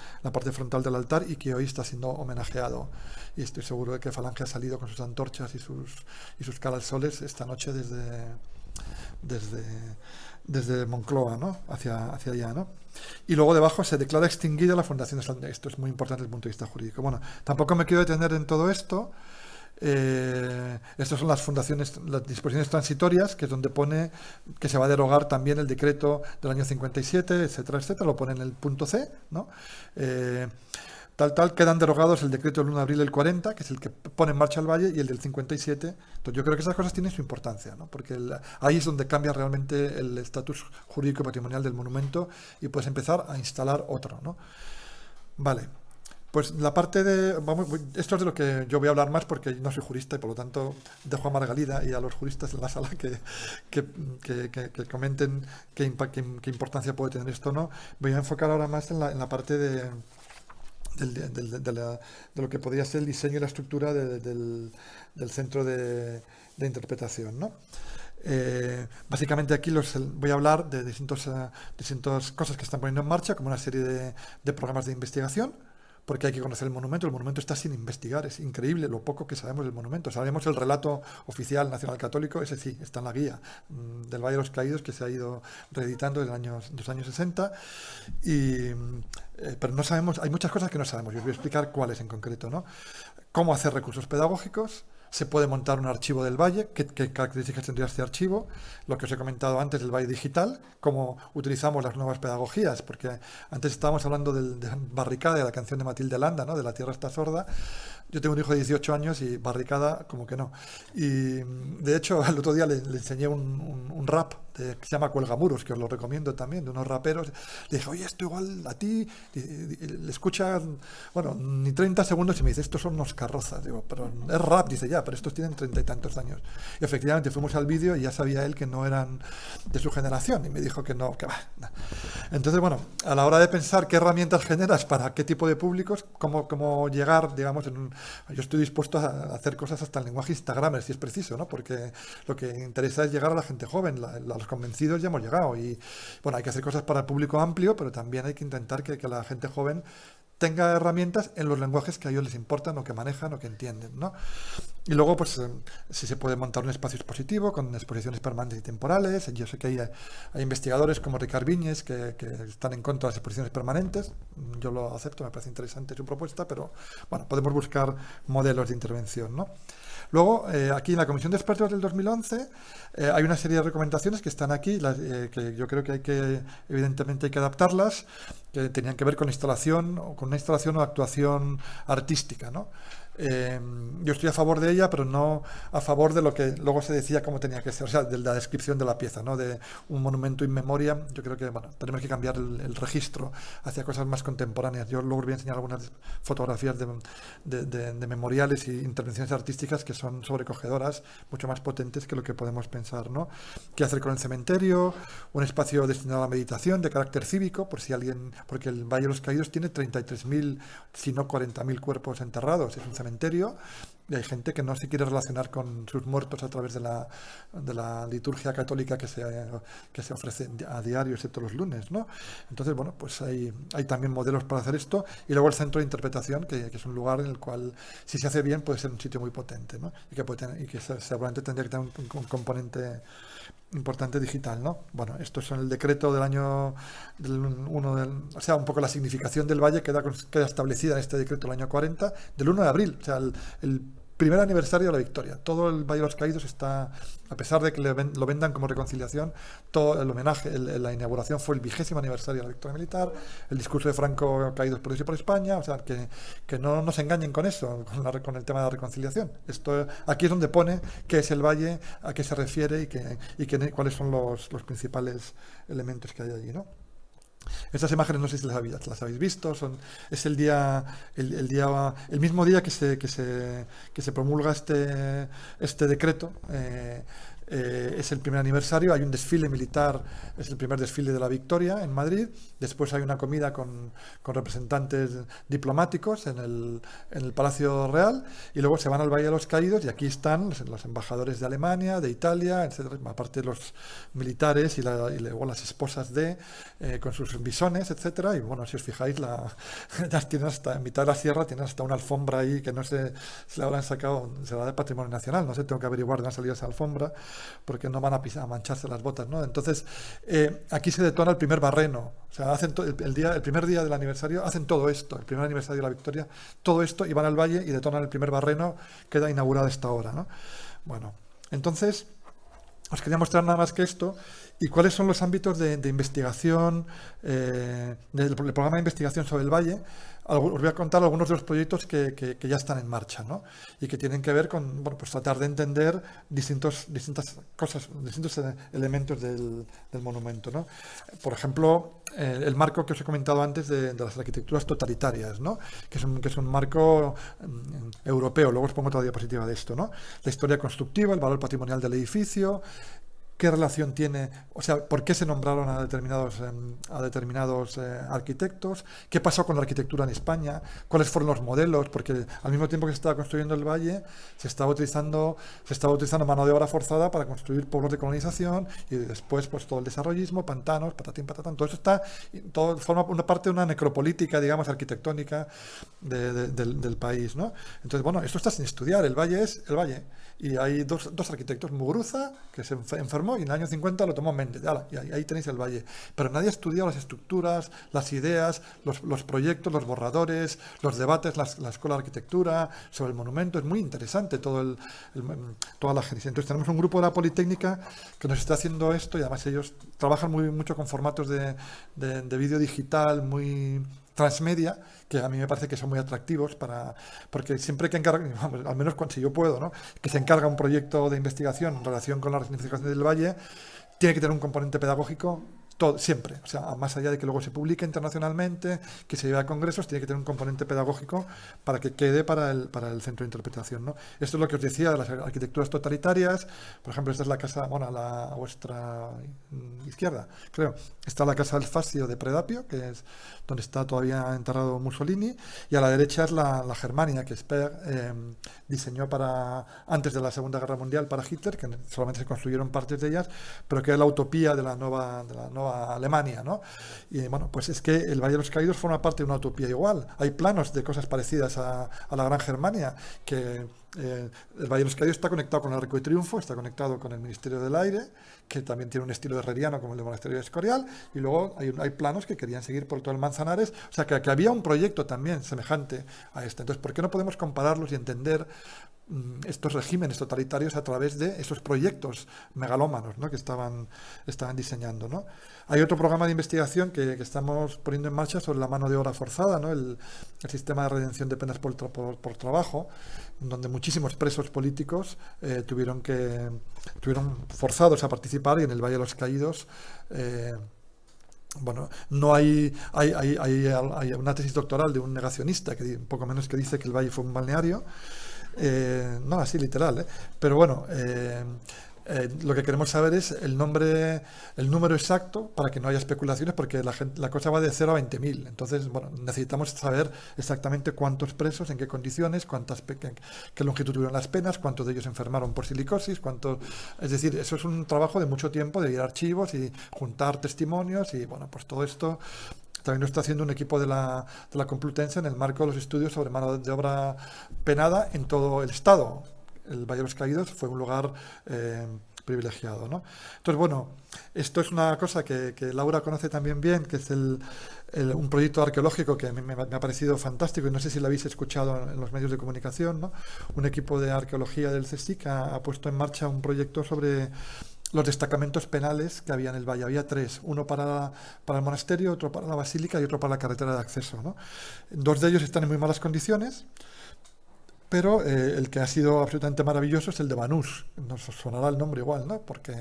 frontal del altar, y que hoy está siendo homenajeado. Y estoy seguro de que Falange ha salido con sus antorchas y sus calzones esta noche desde Moncloa, ¿no?, hacia allá, ¿no? Y luego debajo se declara extinguida la Fundación de San... Esto es muy importante desde el punto de vista jurídico. Bueno, tampoco me quiero detener en todo esto. Estas son las disposiciones transitorias, que es donde pone que se va a derogar también el decreto del año 57, etcétera, etcétera. Lo pone en el punto C, ¿no? Quedan derogados el decreto del 1 de abril del 40, que es el que pone en marcha el Valle, y el del 57. Entonces yo creo que esas cosas tienen su importancia, ¿no?, porque ahí es donde cambia realmente el estatus jurídico y patrimonial del monumento y puedes empezar a instalar otro, ¿no? Vale, pues la parte esto es de lo que yo voy a hablar más, porque no soy jurista y por lo tanto dejo a Margalida y a los juristas en la sala que comenten qué importancia puede tener esto, ¿no? Voy a enfocar ahora más en la parte de lo que podría ser el diseño y la estructura del centro de interpretación, ¿no? Básicamente aquí voy a hablar de distintas cosas que están poniendo en marcha, como una serie de programas de investigación, porque hay que conocer el monumento. El monumento está sin investigar, es increíble lo poco que sabemos del monumento. Sabemos el relato oficial nacional católico, ese sí, está en la guía del Valle de los Caídos, que se ha ido reeditando desde los años 60, pero no sabemos, hay muchas cosas que no sabemos, y os voy a explicar cuáles en concreto, ¿no? Cómo hacer recursos pedagógicos. Se puede montar un archivo del Valle. ¿Qué características tendría este archivo? Lo que os he comentado antes del Valle digital, cómo utilizamos las nuevas pedagogías, porque antes estábamos hablando de Barricada, de la canción de Matilde Landa, ¿no?, de La tierra está sorda. Yo tengo un hijo de 18 años y Barricada como que no. Y de hecho el otro día le enseñé un rap que se llama Cuelgamuros, que os lo recomiendo también, de unos raperos. Le dije: oye, esto igual a ti, le escucha, bueno, ni 30 segundos y me dice: estos son unos carrozas. Digo: pero es rap. Dice: ya, pero estos tienen 30 y tantos años. Y efectivamente fuimos al vídeo y ya sabía él que no eran de su generación, y me dijo que no, que va. No. Entonces, bueno, a la hora de pensar qué herramientas generas para qué tipo de públicos, cómo llegar, digamos, yo estoy dispuesto a hacer cosas hasta en lenguaje Instagramer, si es preciso, ¿no?, porque lo que interesa es llegar a la gente joven. A los convencidos ya hemos llegado, y bueno, hay que hacer cosas para el público amplio, pero también hay que intentar que la gente joven tenga herramientas en los lenguajes que a ellos les importan, o que manejan, o que entienden, ¿no? Y luego, pues, si se puede montar un espacio expositivo con exposiciones permanentes y temporales. Yo sé que hay investigadores como Ricard Viñes que están en contra de las exposiciones permanentes. Yo lo acepto, me parece interesante su propuesta, pero bueno, podemos buscar modelos de intervención, ¿no? Luego, aquí en la Comisión de Expertos del 2011 hay una serie de recomendaciones que están aquí, que yo creo que evidentemente hay que adaptarlas, que tenían que ver con instalación, o con una instalación o actuación artística, ¿no? Yo estoy a favor de ella, pero no a favor de lo que luego se decía cómo tenía que ser, o sea, de la descripción de la pieza, ¿no?, de un monumento in memoria. Yo creo que, bueno, tenemos que cambiar el registro hacia cosas más contemporáneas. Yo luego os voy a enseñar algunas fotografías de memoriales y intervenciones artísticas que son sobrecogedoras, mucho más potentes que lo que podemos pensar, ¿no? ¿Qué hacer con el cementerio? Un espacio destinado a la meditación de carácter cívico, por si alguien, porque el Valle de los Caídos tiene 33.000, si no 40.000 cuerpos enterrados. Es un cementerio, y hay gente que no se quiere relacionar con sus muertos a través de la liturgia católica que se ofrece a diario, excepto los lunes, ¿no? Entonces, bueno, pues hay también modelos para hacer esto. Y luego el centro de interpretación, que es un lugar en el cual, si se hace bien, puede ser un sitio muy potente, ¿no? Y que seguramente tendría que tener un componente importante digital, ¿no? Bueno, esto es el decreto del año o sea, un poco la significación del valle queda establecida en este decreto del año 40, del 1 de abril, o sea, el primer aniversario de la victoria. Todo el Valle de los Caídos está, a pesar de que lo vendan como reconciliación, todo el homenaje, la inauguración fue el 20º aniversario de la victoria militar, el discurso de Franco, caídos por Dios y por España, o sea, que no nos engañen con eso, con el tema de la reconciliación. Aquí es donde pone qué es el Valle, a qué se refiere y cuáles son los principales elementos que hay allí, ¿no? Estas imágenes no sé si las habéis visto, es el mismo día que se promulga este decreto. Es el primer aniversario, hay un desfile militar, es el primer desfile de la victoria en Madrid, después hay una comida con representantes diplomáticos en el Palacio Real y luego se van al Valle de los Caídos y aquí están los embajadores de Alemania, de Italia, etcétera, aparte de los militares y luego las esposas con sus bisones, etcétera, y bueno, si os fijáis, tienen hasta, en mitad de la sierra tienen hasta una alfombra ahí que no sé si la habrán sacado, será de Patrimonio Nacional, no sé, tengo que averiguar de dónde ha salido esa alfombra, porque no van a mancharse las botas, ¿no? Entonces, aquí se detona el primer barreno, o sea, hacen el primer día del aniversario, hacen todo esto, el primer aniversario de la victoria, todo esto, y van al valle y detonan el primer barreno, queda inaugurado a esta hora, ¿no? Bueno, entonces, os quería mostrar nada más que esto, y cuáles son los ámbitos de investigación, del programa de investigación sobre el valle. Os voy a contar algunos de los proyectos que ya están en marcha, ¿no? Y que tienen que ver con, bueno, pues tratar de entender distintas cosas, distintos elementos del monumento, ¿no? Por ejemplo, el marco que os he comentado antes de las arquitecturas totalitarias, ¿no? Que es un marco europeo. Luego os pongo otra diapositiva de esto, ¿no? La historia constructiva, el valor patrimonial del edificio, qué relación tiene, o sea, por qué se nombraron a determinados arquitectos, qué pasó con la arquitectura en España, cuáles fueron los modelos, porque al mismo tiempo que se estaba construyendo el valle, se estaba utilizando mano de obra forzada para construir pueblos de colonización y después pues todo el desarrollismo, pantanos, patatín, patatán, todo eso todo forma una parte de una necropolítica, digamos, arquitectónica del país, ¿no? Entonces, bueno, esto está sin estudiar, el valle es el valle. Y hay dos arquitectos, Muguruza, que se enfermó, y en el año 50 lo tomó Méndez. Y ahí tenéis el valle. Pero nadie ha estudiado las estructuras, las ideas, los proyectos, los borradores, los debates, la escuela de arquitectura, sobre el monumento. Es muy interesante toda la génesis. Entonces tenemos un grupo de la Politécnica que nos está haciendo esto, y además ellos trabajan mucho con formatos de vídeo digital, muy transmedia, que a mí me parece que son muy atractivos porque siempre que al menos si yo puedo, ¿no? Que se encarga un proyecto de investigación en relación con la resignificación del valle, tiene que tener un componente pedagógico siempre, o sea, más allá de que luego se publique internacionalmente, que se lleve a congresos, tiene que tener un componente pedagógico para que quede para el centro de interpretación, ¿no? Esto es lo que os decía de las arquitecturas totalitarias. Por ejemplo, esta es la casa, bueno, a vuestra izquierda, creo, está la casa del Fascio de Predapio, que es donde está todavía enterrado Mussolini, y a la derecha es la Germania, que Speer diseñó antes de la Segunda Guerra Mundial para Hitler, que solamente se construyeron partes de ellas, pero que es la utopía de la nueva Alemania, ¿no? Y bueno, pues es que el Valle de los Caídos forma parte de una utopía igual. Hay planos de cosas parecidas a la Gran Germania, que el Valle de los Caídos está conectado con el Arco de Triunfo, está conectado con el Ministerio del Aire, que también tiene un estilo herreriano como el del Monasterio de Escorial, y luego hay planos que querían seguir por todo el Manzanares, o sea que había un proyecto también semejante a este. Entonces, ¿por qué no podemos compararlos y entender estos regímenes totalitarios a través de esos proyectos megalómanos, ¿no? Que estaban diseñando, ¿no? Hay otro programa de investigación que estamos poniendo en marcha sobre la mano de obra forzada, ¿no? El sistema de redención de penas por trabajo, donde muchísimos presos políticos tuvieron forzados a participar, y en el Valle de los Caídos bueno, no hay una tesis doctoral de un negacionista que poco menos que dice que el Valle fue un balneario. No así literal, pero bueno, lo que queremos saber es el número exacto para que no haya especulaciones, porque la cosa va de 0 a 20.000. Entonces, bueno, necesitamos saber exactamente cuántos presos, en qué condiciones, qué longitud tuvieron las penas, cuántos de ellos enfermaron por silicosis, es decir, eso es un trabajo de mucho tiempo, de ir a archivos y juntar testimonios, y bueno, pues todo esto también lo está haciendo un equipo de la Complutense en el marco de los estudios sobre mano de obra penada en todo el Estado. El Valle de los Caídos fue un lugar privilegiado, ¿no? Entonces, bueno, esto es una cosa que Laura conoce también bien, que es un proyecto arqueológico que a mí me ha parecido fantástico y no sé si lo habéis escuchado en los medios de comunicación, ¿no? Un equipo de arqueología del CSIC ha puesto en marcha un proyecto sobre los destacamentos penales que había en el valle. Había tres, uno para el monasterio, otro para la basílica y otro para la carretera de acceso, ¿no? Dos de ellos están en muy malas condiciones, pero el que ha sido absolutamente maravilloso es el de Banús. Nos sonará el nombre igual, ¿no? Porque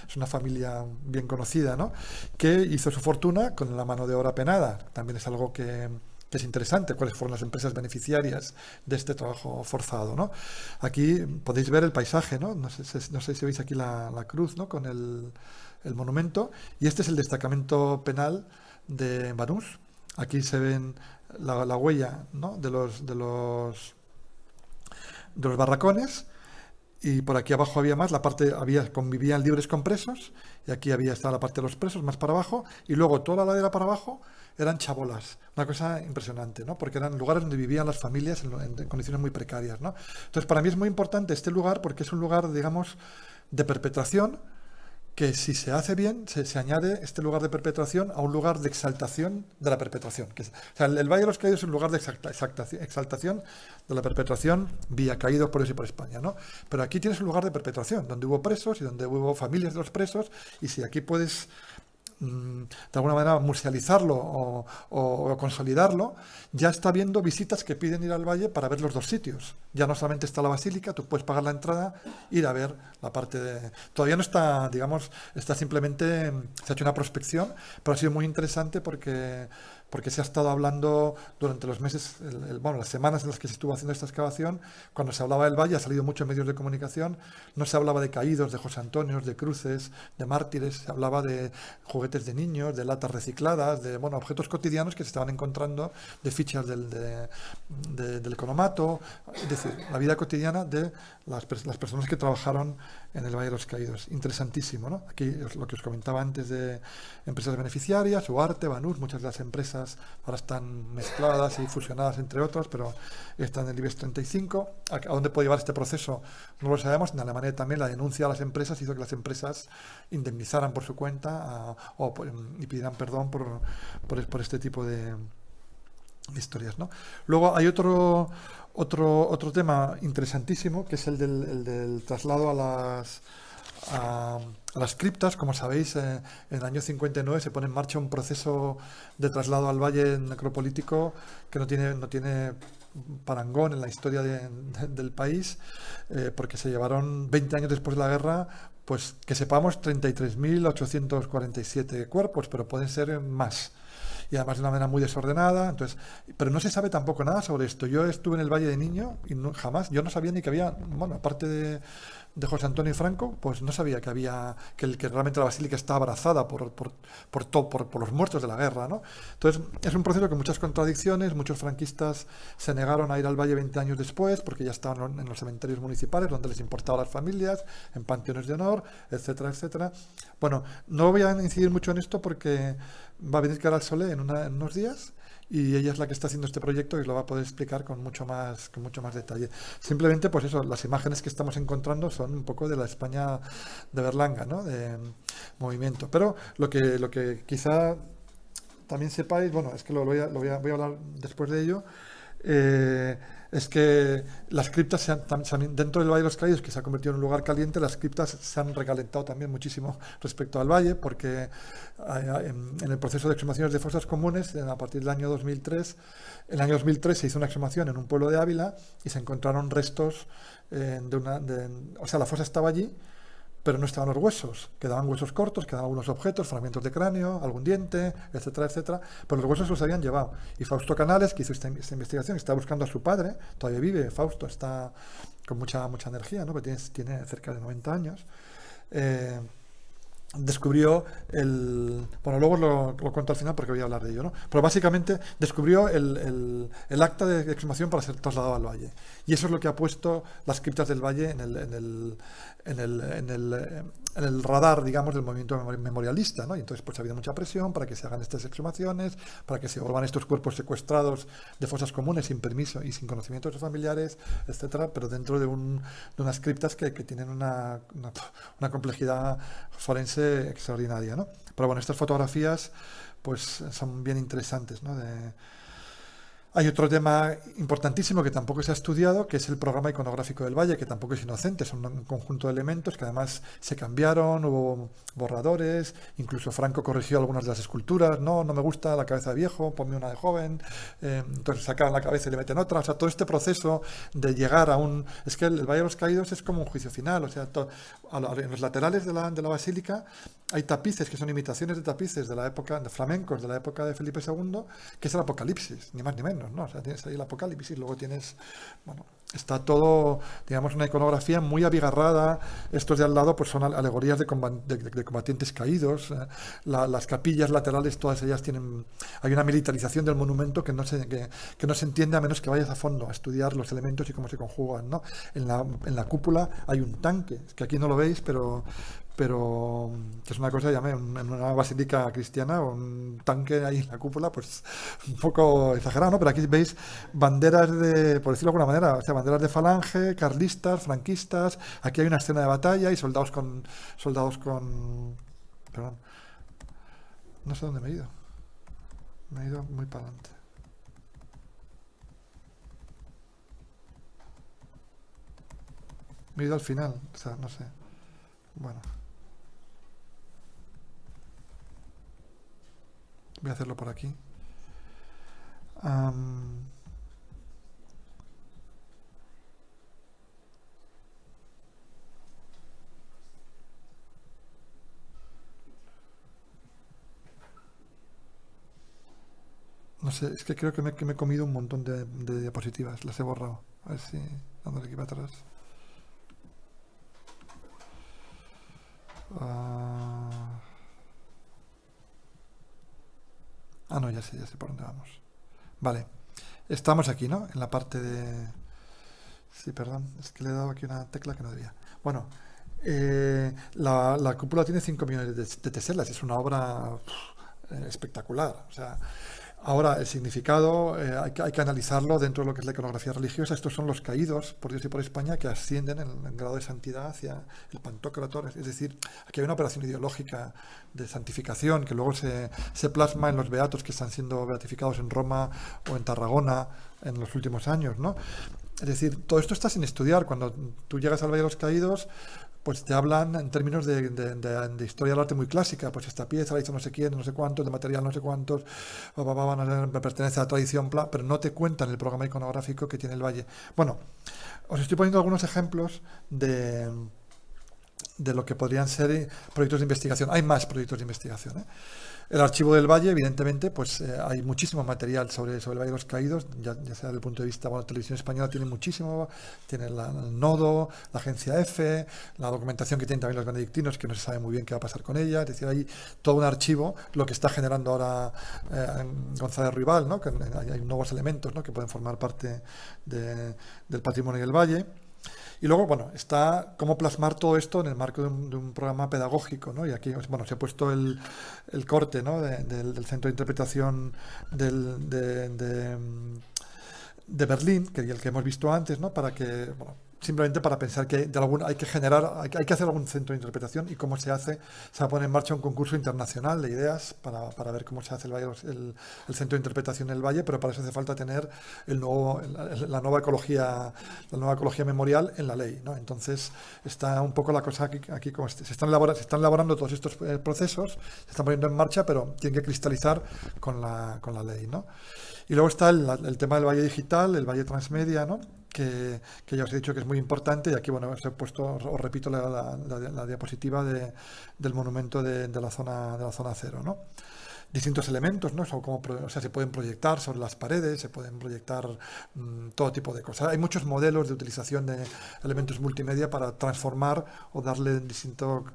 es una familia bien conocida, ¿no? Que hizo su fortuna con la mano de obra penada. También es algo que es interesante, cuáles fueron las empresas beneficiarias de este trabajo forzado, ¿no? Aquí podéis ver el paisaje, ¿no? No sé si veis aquí la cruz, ¿no? Con el monumento. Y este es el destacamento penal de Banús. Aquí se ven la huella, ¿no? de los barracones, y por aquí abajo había más, convivían libres con presos, y aquí estaba la parte de los presos más para abajo, y luego toda la ladera para abajo eran chabolas, una cosa impresionante, ¿no? Porque eran lugares donde vivían las familias en condiciones muy precarias, ¿no? Entonces, para mí es muy importante este lugar porque es un lugar, digamos, de perpetración, que si se hace bien, se añade este lugar de perpetración a un lugar de exaltación de la perpetración. O sea, el Valle de los Caídos es un lugar de exaltación de la perpetración vía caídos por eso y por España, ¿no? Pero aquí tienes un lugar de perpetración, donde hubo presos y donde hubo familias de los presos, y si aquí puedes de alguna manera musealizarlo o consolidarlo, ya está habiendo visitas que piden ir al valle para ver los dos sitios. Ya no solamente está la basílica, tú puedes pagar la entrada, ir a ver la parte de... Todavía no está, digamos, está simplemente, se ha hecho una prospección, pero ha sido muy interesante porque se ha estado hablando durante los meses, bueno, las semanas en las que se estuvo haciendo esta excavación, cuando se hablaba del valle, ha salido mucho en medios de comunicación, no se hablaba de caídos, de José Antonios, de cruces, de mártires, se hablaba de juguetes de niños, de latas recicladas, de objetos cotidianos que se estaban encontrando, de fichas del economato, es decir, la vida cotidiana de las personas que trabajaron en el Valle de los Caídos. Interesantísimo, ¿no? Aquí es lo que os comentaba antes de empresas beneficiarias, Uarte, Banús, muchas de las empresas ahora están mezcladas y fusionadas entre otras, pero están en el IBEX 35. ¿A dónde puede llevar este proceso? No lo sabemos. En Alemania también la denuncia a las empresas hizo que las empresas indemnizaran por su cuenta y pidieran perdón por este tipo de historias, ¿no? Luego hay otro tema interesantísimo, que es el del traslado a las criptas. Como sabéis, en el año 59 se pone en marcha un proceso de traslado al valle necropolítico que no tiene parangón en la historia del país, porque se llevaron 20 años después de la guerra, pues que sepamos 33.847 cuerpos, pero pueden ser más. Y además de una manera muy desordenada, entonces, pero no se sabe tampoco nada sobre esto. Yo estuve en el Valle de niño y yo no sabía ni que había, bueno, aparte de José Antonio y Franco, pues no sabía que realmente la basílica está abrazada por los muertos de la guerra, ¿no? Entonces, es un proceso con muchas contradicciones. Muchos franquistas se negaron a ir al Valle 20 años después, porque ya estaban en los cementerios municipales, donde les importaba a las familias, en panteones de honor, etcétera, etcétera. Bueno, no voy a incidir mucho en esto porque va a venir Caral Solé en unos días, y ella es la que está haciendo este proyecto y lo va a poder explicar con mucho más detalle. Simplemente, pues eso, las imágenes que estamos encontrando son un poco de la España de Berlanga, ¿no? De movimiento. Pero lo que quizá también sepáis, bueno, es que voy a hablar después de ello, es que las criptas dentro del Valle de los Caídos, que se ha convertido en un lugar caliente, las criptas se han recalentado también muchísimo respecto al valle, porque en el proceso de exhumaciones de fosas comunes, a partir del año 2003, en el año 2003 se hizo una exhumación en un pueblo de Ávila y se encontraron restos o sea, la fosa estaba allí, pero no estaban los huesos, quedaban huesos cortos, quedaban algunos objetos, fragmentos de cráneo, algún diente, etcétera, etcétera, pero los huesos los habían llevado. Y Fausto Canales, que hizo esta investigación, está buscando a su padre, todavía vive, Fausto está con mucha energía, ¿no? Porque tiene cerca de 90 años. descubrió bueno, luego lo cuento al final porque voy a hablar de ello, ¿no? Pero básicamente descubrió el acta de exhumación para ser trasladado al valle. Y eso es lo que ha puesto las criptas del valle en el radar, digamos, del movimiento memorialista, ¿no? Y entonces pues ha habido mucha presión para que se hagan estas exhumaciones, para que se vuelvan estos cuerpos secuestrados de fosas comunes sin permiso y sin conocimiento de sus familiares, etcétera, pero dentro de unas criptas que tienen una complejidad forense extraordinaria, ¿no? Pero bueno, estas fotografías pues son bien interesantes, ¿no? Hay otro tema importantísimo que tampoco se ha estudiado, que es el programa iconográfico del Valle, que tampoco es inocente, son un conjunto de elementos que además se cambiaron, hubo borradores, incluso Franco corrigió algunas de las esculturas, no me gusta la cabeza de viejo, ponme una de joven, entonces sacan la cabeza y le meten otra, o sea, todo este proceso de llegar a un... Es que el Valle de los Caídos es como un juicio final, o sea, en los laterales de la basílica hay tapices que son imitaciones de tapices de la época, de flamencos, de la época de Felipe II, que es el Apocalipsis, ni más ni menos, ¿no? O sea, tienes ahí el Apocalipsis y luego tienes, bueno, está todo, digamos, una iconografía muy abigarrada. Estos de al lado pues son alegorías de combatientes caídos. Las capillas laterales, todas ellas tienen, hay una militarización del monumento que no se entiende a menos que vayas a fondo a estudiar los elementos y cómo se conjugan, ¿no? En la cúpula hay un tanque, que aquí no lo veis, pero que es una cosa, en una basílica cristiana, un tanque ahí en la cúpula, pues un poco exagerado, ¿no? Pero aquí veis banderas por decirlo de alguna manera, o sea, banderas de falange, carlistas, franquistas, aquí hay una escena de batalla y perdón, no sé dónde me he ido muy para adelante. Me he ido al final, o sea, no sé, bueno. Voy a hacerlo por aquí. No sé, es que creo que me he comido un montón de diapositivas. Las he borrado. A ver si dándole aquí para atrás. No, ya sé por dónde vamos. Vale. Estamos aquí, ¿no? En la parte de... Sí, perdón, es que le he dado aquí una tecla que no debía. Bueno, la cúpula tiene 5 millones de teselas, es una obra espectacular. O sea, ahora el significado hay que analizarlo dentro de lo que es la iconografía religiosa. Estos son los caídos por Dios y por España que ascienden en grado de santidad hacia el Pantocrátor. Es decir, aquí hay una operación ideológica de santificación que luego se plasma en los beatos que están siendo beatificados en Roma o en Tarragona en los últimos años, ¿no? Es decir, todo esto está sin estudiar. Cuando tú llegas al Valle de los Caídos, pues te hablan en términos de historia del arte muy clásica. Pues esta pieza la hizo no sé quién, no sé cuántos, de material no sé cuántos, me pertenece a la tradición, pero no te cuentan el programa iconográfico que tiene el Valle. Bueno, os estoy poniendo algunos ejemplos de lo que podrían ser proyectos de investigación. Hay más proyectos de investigación, ¿eh? El Archivo del Valle, evidentemente, pues hay muchísimo material sobre el Valle de los Caídos, ya sea desde el punto de vista, bueno, Televisión Española tiene muchísimo, tiene el Nodo, la Agencia F, la documentación que tienen también los benedictinos, que no se sabe muy bien qué va a pasar con ella, es decir, hay todo un archivo, lo que está generando ahora González Ruibal, ¿no? Que hay nuevos elementos, ¿no? Que pueden formar parte del patrimonio del Valle. Y luego, bueno, está cómo plasmar todo esto en el marco de un programa pedagógico, ¿no? Y aquí, bueno, se ha puesto el corte, ¿no? Del Centro de Interpretación de Berlín, el que hemos visto antes, ¿no? Para que, bueno, simplemente para pensar que hay que hacer algún centro de interpretación y cómo se hace. Se va a poner en marcha un concurso internacional de ideas para ver cómo se hace el centro de interpretación del Valle, pero para eso hace falta tener la nueva ecología memorial en la ley, ¿no? Entonces está un poco la cosa aquí como se están elaborando todos estos procesos, se están poniendo en marcha, pero tienen que cristalizar con la ley, ¿no? Y luego está el tema del Valle Digital, el Valle Transmedia, ¿no? Que ya os he dicho que es muy importante, y aquí, bueno, os he puesto, os repito la diapositiva del monumento de la zona cero, ¿no? distintos elementos, ¿no? O sea, se pueden proyectar sobre las paredes, se pueden proyectar todo tipo de cosas. Hay muchos modelos de utilización de elementos multimedia para transformar o darle distinto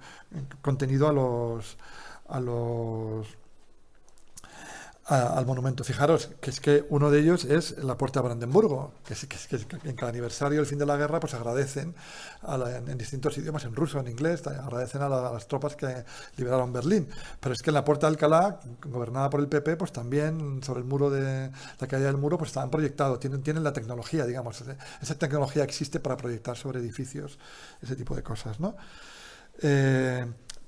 contenido a los al monumento. Fijaros que es que uno de ellos es la Puerta de Brandenburgo, que en cada aniversario del fin de la guerra pues agradecen en distintos idiomas, en ruso, en inglés, agradecen a las tropas que liberaron Berlín. Pero es que en la Puerta de Alcalá, gobernada por el PP, pues también sobre el muro de la caída del muro, pues estaban proyectados, tienen la tecnología, digamos, esa tecnología existe para proyectar sobre edificios, ese tipo de cosas, ¿no?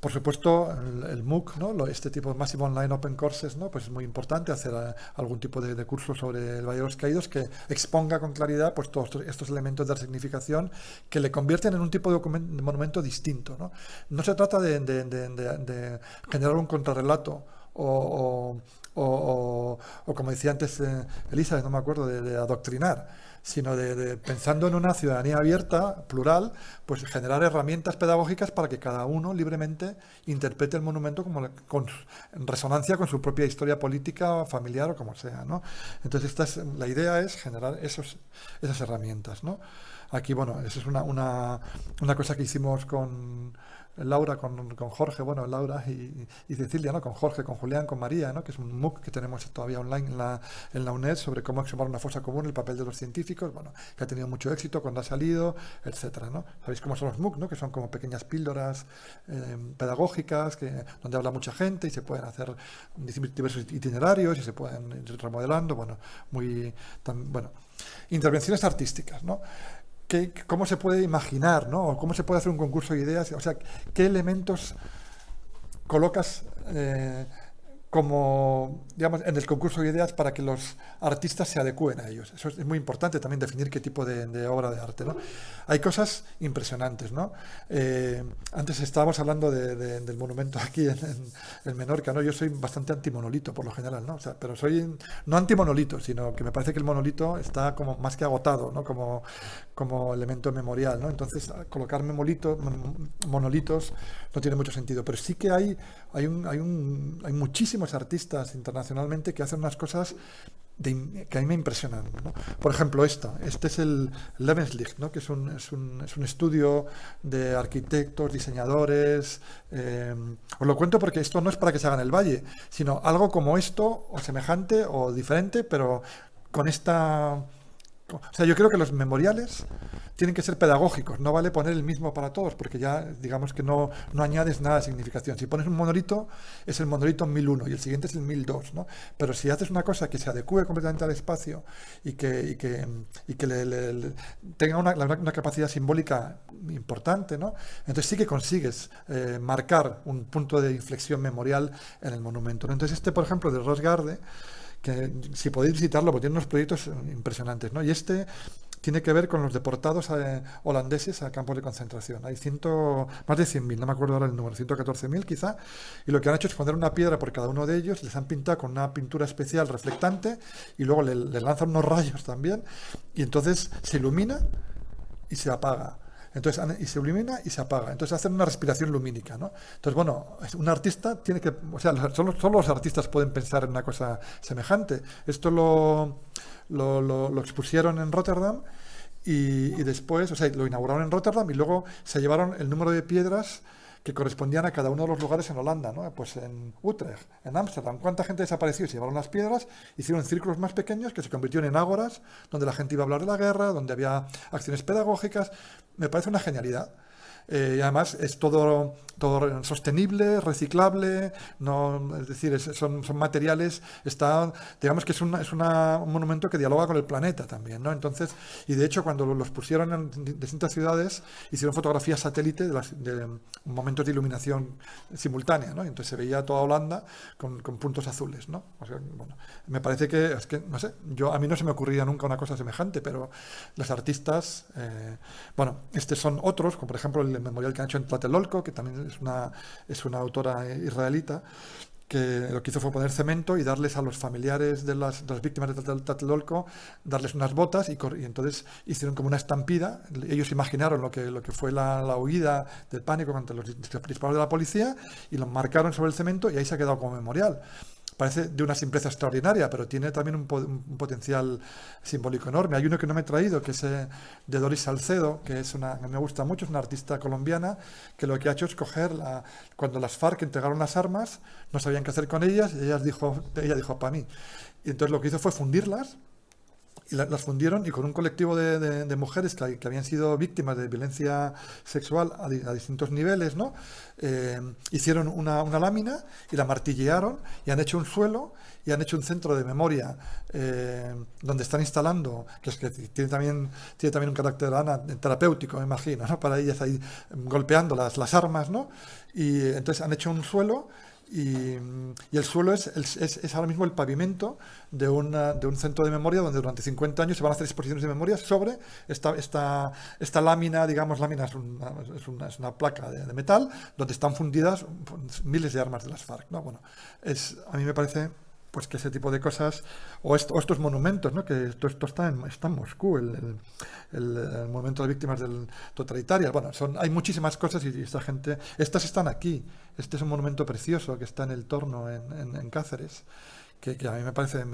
Por supuesto, el MOOC, ¿no? Este tipo de Massive Online Open Courses, ¿no? Pues es muy importante hacer algún tipo de curso sobre el Valle de los Caídos que exponga con claridad pues, todos estos elementos de resignificación que le convierten en un tipo de monumento distinto, ¿no? No se trata de generar un contrarrelato o como decía antes Elisa, no me acuerdo, de adoctrinar, sino pensando en una ciudadanía abierta, plural, pues generar herramientas pedagógicas para que cada uno libremente interprete el monumento en resonancia con su propia historia política, familiar o como sea, ¿no? Entonces la idea es generar esas herramientas, ¿no? Aquí, bueno, eso es una cosa que hicimos con Laura, con Jorge, bueno, Laura y Cecilia, ¿no? Con Jorge, con Julián, con María, ¿no? Que es un MOOC que tenemos todavía online en la UNED sobre cómo exhumar una fosa común, el papel de los científicos, bueno, que ha tenido mucho éxito cuando ha salido, etcétera, ¿no? Sabéis cómo son los MOOC, ¿no? Que son como pequeñas píldoras pedagógicas donde habla mucha gente y se pueden hacer diversos itinerarios y se pueden ir remodelando, bueno, intervenciones artísticas, ¿no? ¿Cómo se puede imaginar, ¿no? ¿Cómo se puede hacer un concurso de ideas? O sea, ¿qué elementos colocas como, digamos, en el concurso de ideas para que los artistas se adecúen a ellos? Eso es muy importante también, definir qué tipo de obra de arte, ¿no? Hay cosas impresionantes, ¿no? Antes estábamos hablando del monumento aquí en Menorca, ¿no? Yo soy bastante antimonolito por lo general, ¿no? O sea, pero soy no antimonolito, sino que me parece que el monolito está como más que agotado, ¿no? Como elemento memorial, ¿no? Entonces, colocar monolitos no tiene mucho sentido, pero sí que hay muchísimos artistas internacionalmente que hacen unas cosas que a mí me impresionan, ¿no? Por ejemplo, este es el Lebenslicht, ¿no? Que es un estudio de arquitectos, diseñadores. Os lo cuento porque esto no es para que se haga en el valle, sino algo como esto, o semejante, o diferente, pero con esta... O sea, yo creo que los memoriales tienen que ser pedagógicos, no vale poner el mismo para todos, porque ya digamos que no añades nada de significación. Si pones un monolito, es el monolito 1001 y el siguiente es el 1002, ¿no? Pero si haces una cosa que se adecue completamente al espacio y que tenga una capacidad simbólica importante, ¿no? Entonces sí que consigues marcar un punto de inflexión memorial en el monumento, ¿no? Entonces por ejemplo, de Rosgarde, que si podéis visitarlo, porque tiene unos proyectos impresionantes, ¿no? Y tiene que ver con los deportados holandeses a campos de concentración. Hay más de 100.000, no me acuerdo ahora el número, 114.000 quizá, y lo que han hecho es poner una piedra por cada uno de ellos, les han pintado con una pintura especial reflectante y luego le lanzan unos rayos también, y entonces se ilumina y se apaga. Entonces, y se ilumina y se apaga. Entonces hacen una respiración lumínica, ¿no? Entonces, bueno, un artista tiene que... O sea, solo los artistas pueden pensar en una cosa semejante. Esto lo expusieron en Rotterdam y después, o sea, lo inauguraron en Rotterdam y luego se llevaron el número de piedras que correspondían a cada uno de los lugares en Holanda, ¿no? Pues en Utrecht, en Ámsterdam, ¿cuánta gente desapareció? Se llevaron las piedras, hicieron círculos más pequeños que se convirtieron en ágoras, donde la gente iba a hablar de la guerra, donde había acciones pedagógicas. Me parece una genialidad. Y además es todo sostenible, reciclable, es decir, son materiales, digamos que es un monumento que dialoga con el planeta también, ¿no? Entonces, y de hecho cuando los pusieron en distintas ciudades, hicieron fotografías satélite de momentos de iluminación simultánea, ¿no? Y entonces se veía toda Holanda con puntos azules, ¿no? O sea, bueno, me parece que, no sé, a mí no se me ocurría nunca una cosa semejante, pero los artistas, estos son otros, como por ejemplo el memorial que han hecho en Tlatelolco, que también es una autora israelita, que lo que hizo fue poner cemento y darles a los familiares de las víctimas de Tlatelolco, darles unas botas y entonces hicieron como una estampida. Ellos imaginaron lo que fue la huida del pánico ante los disparos de la policía y lo marcaron sobre el cemento y ahí se ha quedado como memorial. parece de una simpleza extraordinaria, pero tiene también un potencial simbólico enorme. Hay uno que no me he traído, que es de Doris Salcedo, que me gusta mucho, es una artista colombiana, que lo que ha hecho es coger, cuando las FARC entregaron las armas, no sabían qué hacer con ellas, y ella dijo, para mí. Y entonces lo que hizo fue fundirlas, y las fundieron, y con un colectivo de mujeres que habían sido víctimas de violencia sexual a distintos niveles, ¿no? Hicieron una lámina y la martillearon y han hecho un suelo y han hecho un centro de memoria donde están instalando, que tiene también un carácter terapéutico, me imagino, ¿no? Para ellas ahí golpeando las armas, ¿no? Y entonces han hecho un suelo. Y el suelo es ahora mismo el pavimento de un centro de memoria donde durante 50 años se van a hacer exposiciones de memoria sobre esta lámina, digamos, lámina es una placa de metal donde están fundidas miles de armas de las FARC, ¿no? Bueno, a mí me parece pues que ese tipo de cosas, o estos monumentos, ¿no? Que esto está en Moscú, el monumento de víctimas del totalitarias. Bueno, hay muchísimas cosas y estas están aquí. Este es un monumento precioso que está en el Torno, en Cáceres, que a mí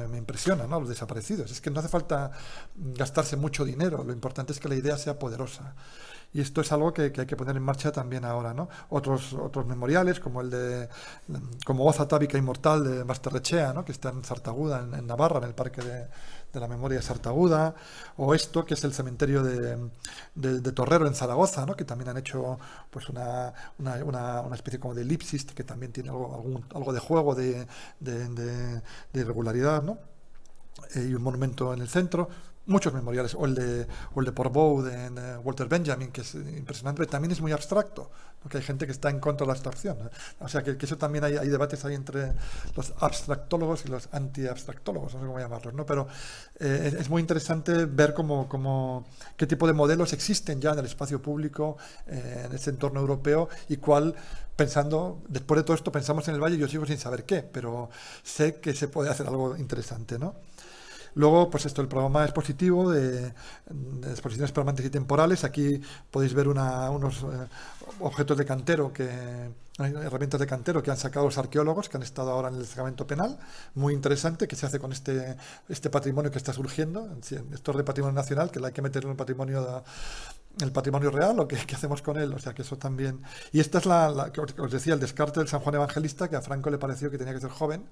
me impresiona, ¿no? Los desaparecidos. Es que no hace falta gastarse mucho dinero, lo importante es que la idea sea poderosa. Y esto es algo que hay que poner en marcha también ahora, ¿no? Otros memoriales, como Voz Atávica Inmortal de Basterrechea, ¿no? Que está en Sartaguda, en Navarra, en el Parque de la Memoria de Sartaguda, o esto, que es el cementerio de Torrero en Zaragoza, ¿no? Que también han hecho pues una especie como de elipsis, que también tiene algo de juego, de irregularidad, ¿no? Y un monumento en el centro. Muchos memoriales, o el de Portbou de Walter Benjamin, que es impresionante, pero también es muy abstracto, porque hay gente que está en contra de la abstracción, ¿no? O sea que eso también hay debates ahí entre los abstractólogos y los anti-abstractólogos, no sé cómo llamarlos, ¿no? Pero es muy interesante ver qué tipo de modelos existen ya en el espacio público, en este entorno europeo, y después de todo esto pensamos en el Valle, yo sigo sin saber qué, pero sé que se puede hacer algo interesante, ¿no? Luego, pues el programa expositivo de exposiciones permanentes y temporales. Aquí podéis ver unos objetos de cantero, herramientas de cantero que han sacado los arqueólogos que han estado ahora en el destacamento penal. Muy interesante, que se hace con este patrimonio que está surgiendo. Esto es de patrimonio nacional, que hay que meterlo en el patrimonio real, o qué hacemos con él. O sea que eso también. Y esta es la que os decía, el descarte del San Juan Evangelista, que a Franco le pareció que tenía que ser joven.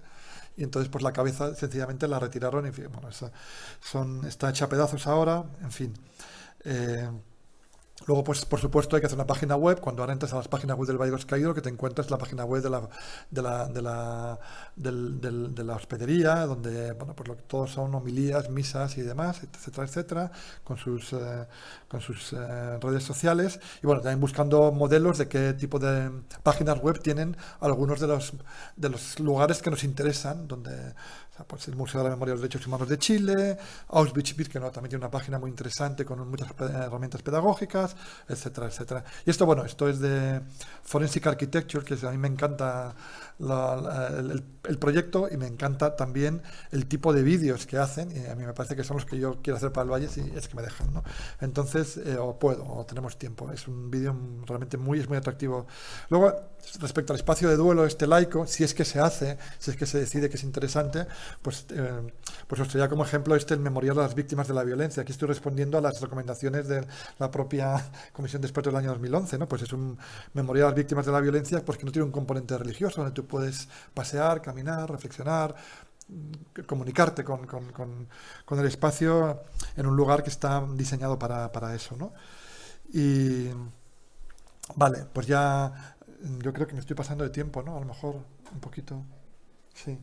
Y entonces pues la cabeza sencillamente la retiraron, y bueno, está hecha a pedazos ahora, en fin. Luego, pues por supuesto, hay que hacer una página web. Cuando ahora entras a las páginas web del Valle de los Caídos, lo que te encuentras es la página web de la hospedería, donde bueno, pues todos son homilías, misas y demás, etcétera, etcétera, con sus redes sociales. Y bueno, también buscando modelos de qué tipo de páginas web tienen algunos de los lugares que nos interesan, pues el Museo de la Memoria de los Derechos Humanos de Chile, Auschwitz-Birkenau también tiene una página muy interesante con muchas herramientas pedagógicas, etcétera, etcétera. Y esto es de Forensic Architecture, que a mí me encanta el proyecto, y me encanta también el tipo de vídeos que hacen, y a mí me parece que son los que yo quiero hacer para el Valle, si es que me dejan, ¿no? Entonces, o tenemos tiempo. Es un vídeo realmente es muy atractivo. Luego, respecto al espacio de duelo laico, si es que se decide que es interesante, pues os traía como ejemplo el Memorial a las Víctimas de la Violencia. Aquí estoy respondiendo a las recomendaciones de la propia Comisión de Expertos del año 2011, ¿no? Pues es un memorial a las víctimas de la violencia, pues que no tiene un componente religioso, donde tú puedes pasear, caminar, reflexionar, comunicarte con el espacio en un lugar que está diseñado para eso, ¿no? Y vale, pues ya yo creo que me estoy pasando de tiempo, ¿no? A lo mejor un poquito. Sí.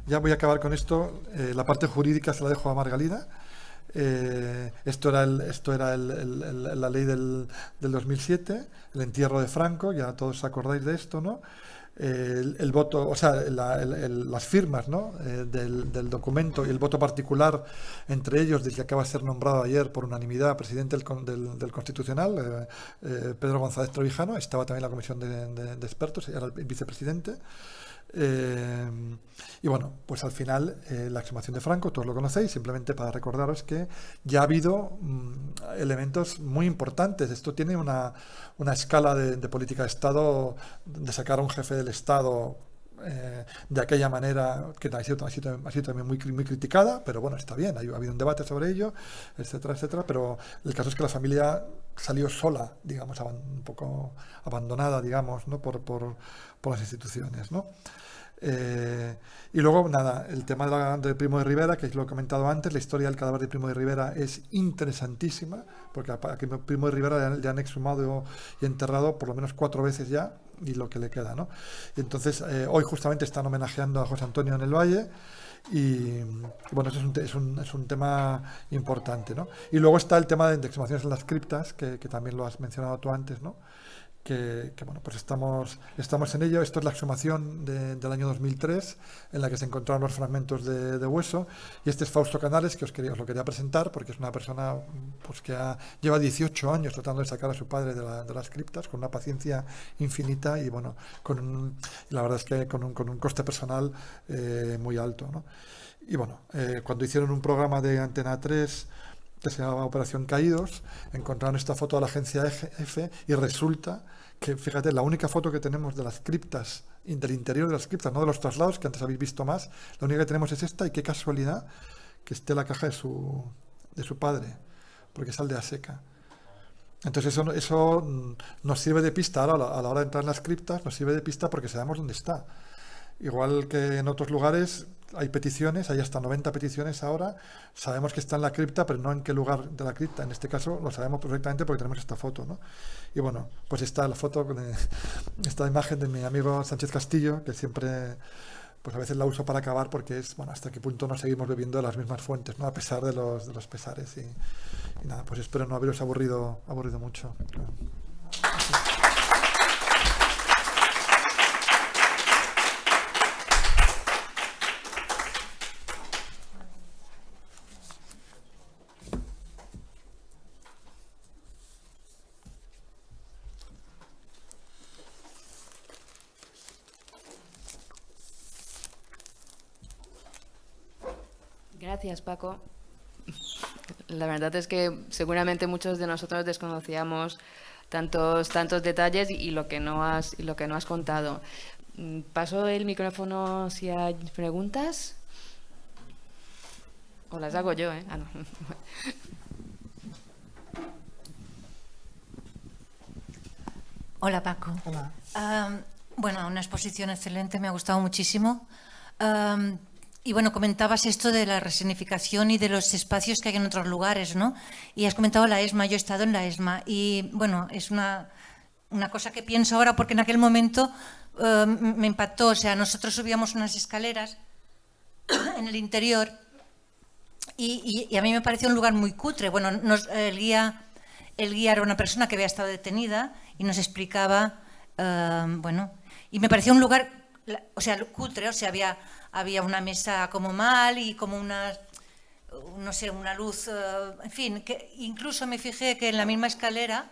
Ya voy a acabar con esto. La parte jurídica se la dejo a Margalida. Esto era la ley del 2007, el entierro de Franco, ya todos os acordáis de esto, ¿no? El voto, o sea, las firmas, ¿no? del documento, y el voto particular entre ellos, del que acaba de ser nombrado ayer por unanimidad presidente del Constitucional, Pedro González Trevijano. Estaba también la comisión de expertos, era el vicepresidente. Y bueno, pues al final la exhumación de Franco, todos lo conocéis, simplemente para recordaros que ya ha habido elementos muy importantes. Esto tiene una escala de política de Estado, de sacar a un jefe del Estado de aquella manera, que ha sido también muy criticada, pero bueno, está bien, ha habido un debate sobre ello, etcétera, etcétera, pero el caso es que la familia salió sola, digamos, un poco abandonada, digamos, ¿no? por las instituciones, ¿no? Y luego, nada, el tema de Primo de Rivera, que es lo he comentado antes, la historia del cadáver de Primo de Rivera es interesantísima, porque a Primo de Rivera le han exhumado y enterrado por lo menos 4 veces ya, y lo que le queda, ¿no? Y entonces, hoy justamente están homenajeando a José Antonio en el Valle, y bueno, eso es un tema importante, ¿no? Y luego está el tema de exhumaciones en las criptas, que también lo has mencionado tú antes, ¿no? Que bueno, pues estamos en ello. Esto es la exhumación del año 2003, en la que se encontraron los fragmentos de hueso, y este es Fausto Canales, que os lo quería presentar, porque es una persona pues que lleva 18 años tratando de sacar a su padre de las criptas, con una paciencia infinita, y bueno, la verdad es que con un coste personal muy alto, ¿no? Y bueno, cuando hicieron un programa de Antena 3 que se llamaba Operación Caídos, encontraron esta foto de la agencia F, y resulta que, fíjate, la única foto que tenemos de las criptas, del interior de las criptas, no de los traslados, que antes habéis visto más, la única que tenemos es esta, y qué casualidad que esté la caja de su padre, porque es Aldea Seca. Entonces eso nos sirve de pista ahora, a la hora de entrar en las criptas, nos sirve de pista porque sabemos dónde está. Igual que en otros lugares hay peticiones, hay hasta 90 peticiones ahora, sabemos que está en la cripta, pero no en qué lugar de la cripta. En este caso lo sabemos perfectamente porque tenemos esta foto, ¿no? Y bueno, pues está la foto con esta imagen de mi amigo Sánchez Castillo, que siempre, pues a veces la uso para acabar, porque es, bueno, hasta qué punto nos seguimos bebiendo de las mismas fuentes, ¿no? A pesar de los pesares. Y nada, pues espero no haberos aburrido mucho. Gracias, Paco. La verdad es que seguramente muchos de nosotros desconocíamos tantos detalles y lo que no has contado. Paso el micrófono si hay preguntas. O las hago yo, ¿eh? Ah, no. Hola, Paco. Hola. Bueno, una exposición excelente, me ha gustado muchísimo. Y bueno, comentabas esto de la resignificación y de los espacios que hay en otros lugares, ¿no? Y has comentado la ESMA, yo he estado en la ESMA y bueno, es una cosa que pienso ahora porque en aquel momento me impactó. O sea, nosotros subíamos unas escaleras en el interior y a mí me pareció un lugar muy cutre. Bueno, el guía era una persona que había estado detenida y nos explicaba, bueno, y me pareció un lugar, o sea, cutre, o sea, había una mesa como mal y como no sé, una luz, en fin, que incluso me fijé que en la misma escalera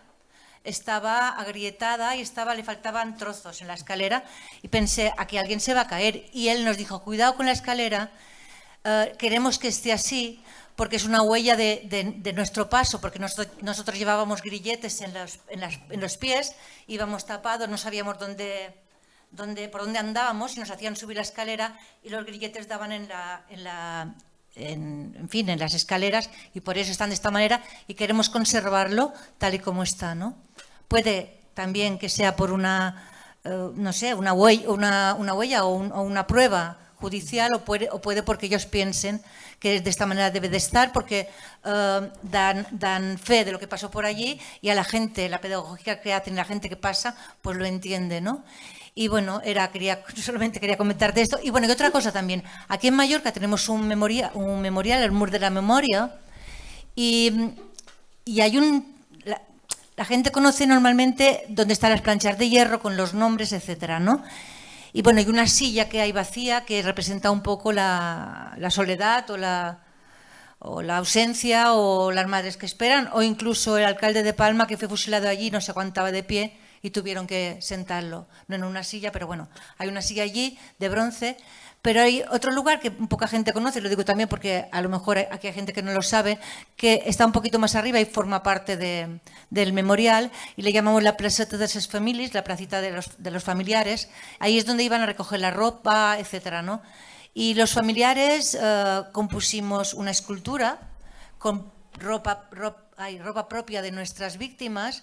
estaba agrietada y le faltaban trozos en la escalera y pensé, aquí alguien se va a caer. Y él nos dijo, cuidado con la escalera, queremos que esté así porque es una huella de nuestro paso, porque nosotros llevábamos grilletes en los pies, íbamos tapados, no sabíamos por dónde andábamos y nos hacían subir la escalera y los grilletes daban en las escaleras y por eso están de esta manera y queremos conservarlo tal y como está, ¿no? Puede también que sea por no sé, una huella o una prueba judicial o puede porque ellos piensen que de esta manera debe de estar porque dan fe de lo que pasó por allí y a la gente, la pedagogía que hacen, la gente que pasa, pues lo entiende, ¿no? Y bueno, solamente quería comentarte esto. Y bueno, y otra cosa también. Aquí en Mallorca tenemos un memorial, el Mur de la Memoria, y hay la gente conoce normalmente dónde están las planchas de hierro con los nombres, etcétera, ¿no? Y bueno, hay una silla que hay vacía que representa un poco la soledad o la ausencia o las madres que esperan, o incluso el alcalde de Palma que fue fusilado allí no se aguantaba de pie, y tuvieron que sentarlo, no en una silla, pero bueno, hay una silla allí de bronce. Pero hay otro lugar que poca gente conoce, lo digo también porque a lo mejor aquí hay gente que no lo sabe, que está un poquito más arriba y forma parte del memorial, y le llamamos la Placeta de les Famílies, la placita de los familiares. Ahí es donde iban a recoger la ropa, etcétera, ¿no? Y los familiares compusimos una escultura con ropa propia de nuestras víctimas,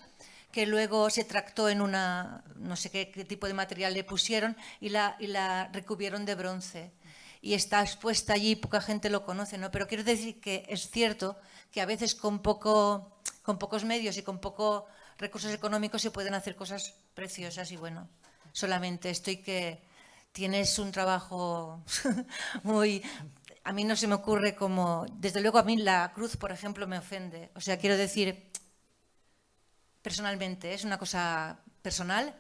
que luego se tractó en una, no sé qué tipo de material le pusieron, y la recubrieron de bronce. Y está expuesta allí, poca gente lo conoce, ¿no? Pero quiero decir que es cierto que a veces con pocos medios y con pocos recursos económicos se pueden hacer cosas preciosas. Y bueno, solamente estoy que tienes un trabajo muy... A mí no se me ocurre como... Desde luego a mí la cruz, por ejemplo, me ofende. O sea, quiero decir... Personalmente, es una cosa personal.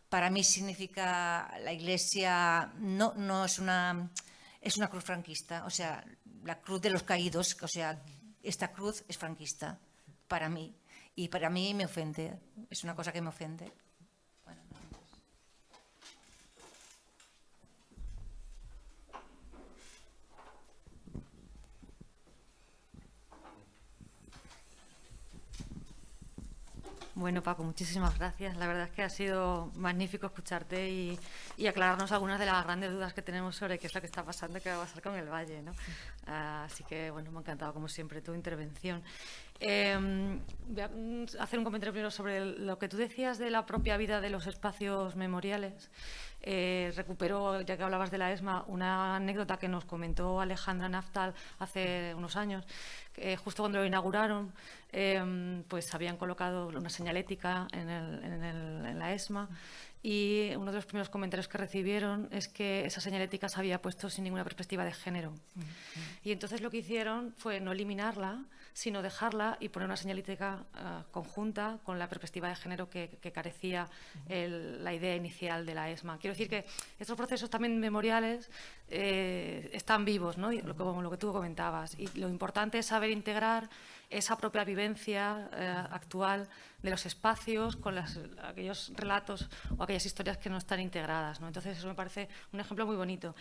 Para mí significa la Iglesia, no es una cruz franquista, o sea, la cruz de los caídos, o sea, esta cruz es franquista para mí, y para mí me ofende, es una cosa que me ofende. Bueno, Bueno, Paco, muchísimas gracias. La verdad es que ha sido magnífico escucharte y aclararnos algunas de las grandes dudas que tenemos sobre qué es lo que está pasando y qué va a pasar con el Valle, ¿no? Así que, bueno, me ha encantado, como siempre, tu intervención. Voy a hacer un comentario primero sobre lo que tú decías de la propia vida de los espacios memoriales. Recupero, ya que hablabas de la ESMA, una anécdota que nos comentó Alejandra Naftal hace unos años. Justo cuando lo inauguraron, pues habían colocado una señalética en la ESMA, y uno de los primeros comentarios que recibieron es que esa señalética se había puesto sin ninguna perspectiva de género. Y entonces lo que hicieron fue no eliminarla, sino dejarla y poner una señalética conjunta con la perspectiva de género que carecía la idea inicial de la ESMA. Quiero decir que estos procesos también memoriales están vivos, ¿no? Como lo que tú comentabas. Y lo importante es saber integrar esa propia vivencia actual de los espacios con aquellos relatos o aquellas historias que no están integradas, ¿no? Entonces eso me parece un ejemplo muy bonito.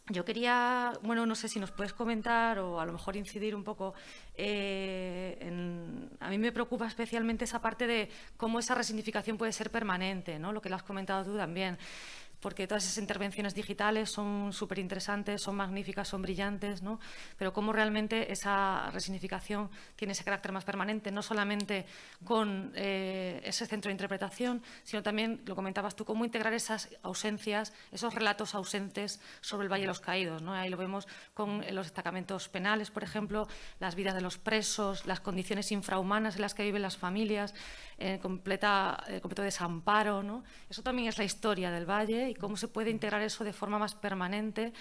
Yo quería, bueno, no sé si nos puedes comentar o a lo mejor incidir un poco. A mí me preocupa especialmente esa parte de cómo esa resignificación puede ser permanente, ¿no? Lo que lo has comentado tú también. Porque todas esas intervenciones digitales son súper interesantes, son magníficas, son brillantes, ¿no? Pero cómo realmente esa resignificación tiene ese carácter más permanente, no solamente con ese centro de interpretación, sino también, lo comentabas tú, cómo integrar esas ausencias, esos relatos ausentes sobre el Valle de los Caídos, ¿no? Ahí lo vemos con los destacamentos penales, por ejemplo, las vidas de los presos, las condiciones infrahumanas en las que viven las familias, completo desamparo, ¿no? Eso también es la historia del Valle y cómo se puede integrar eso de forma más permanente,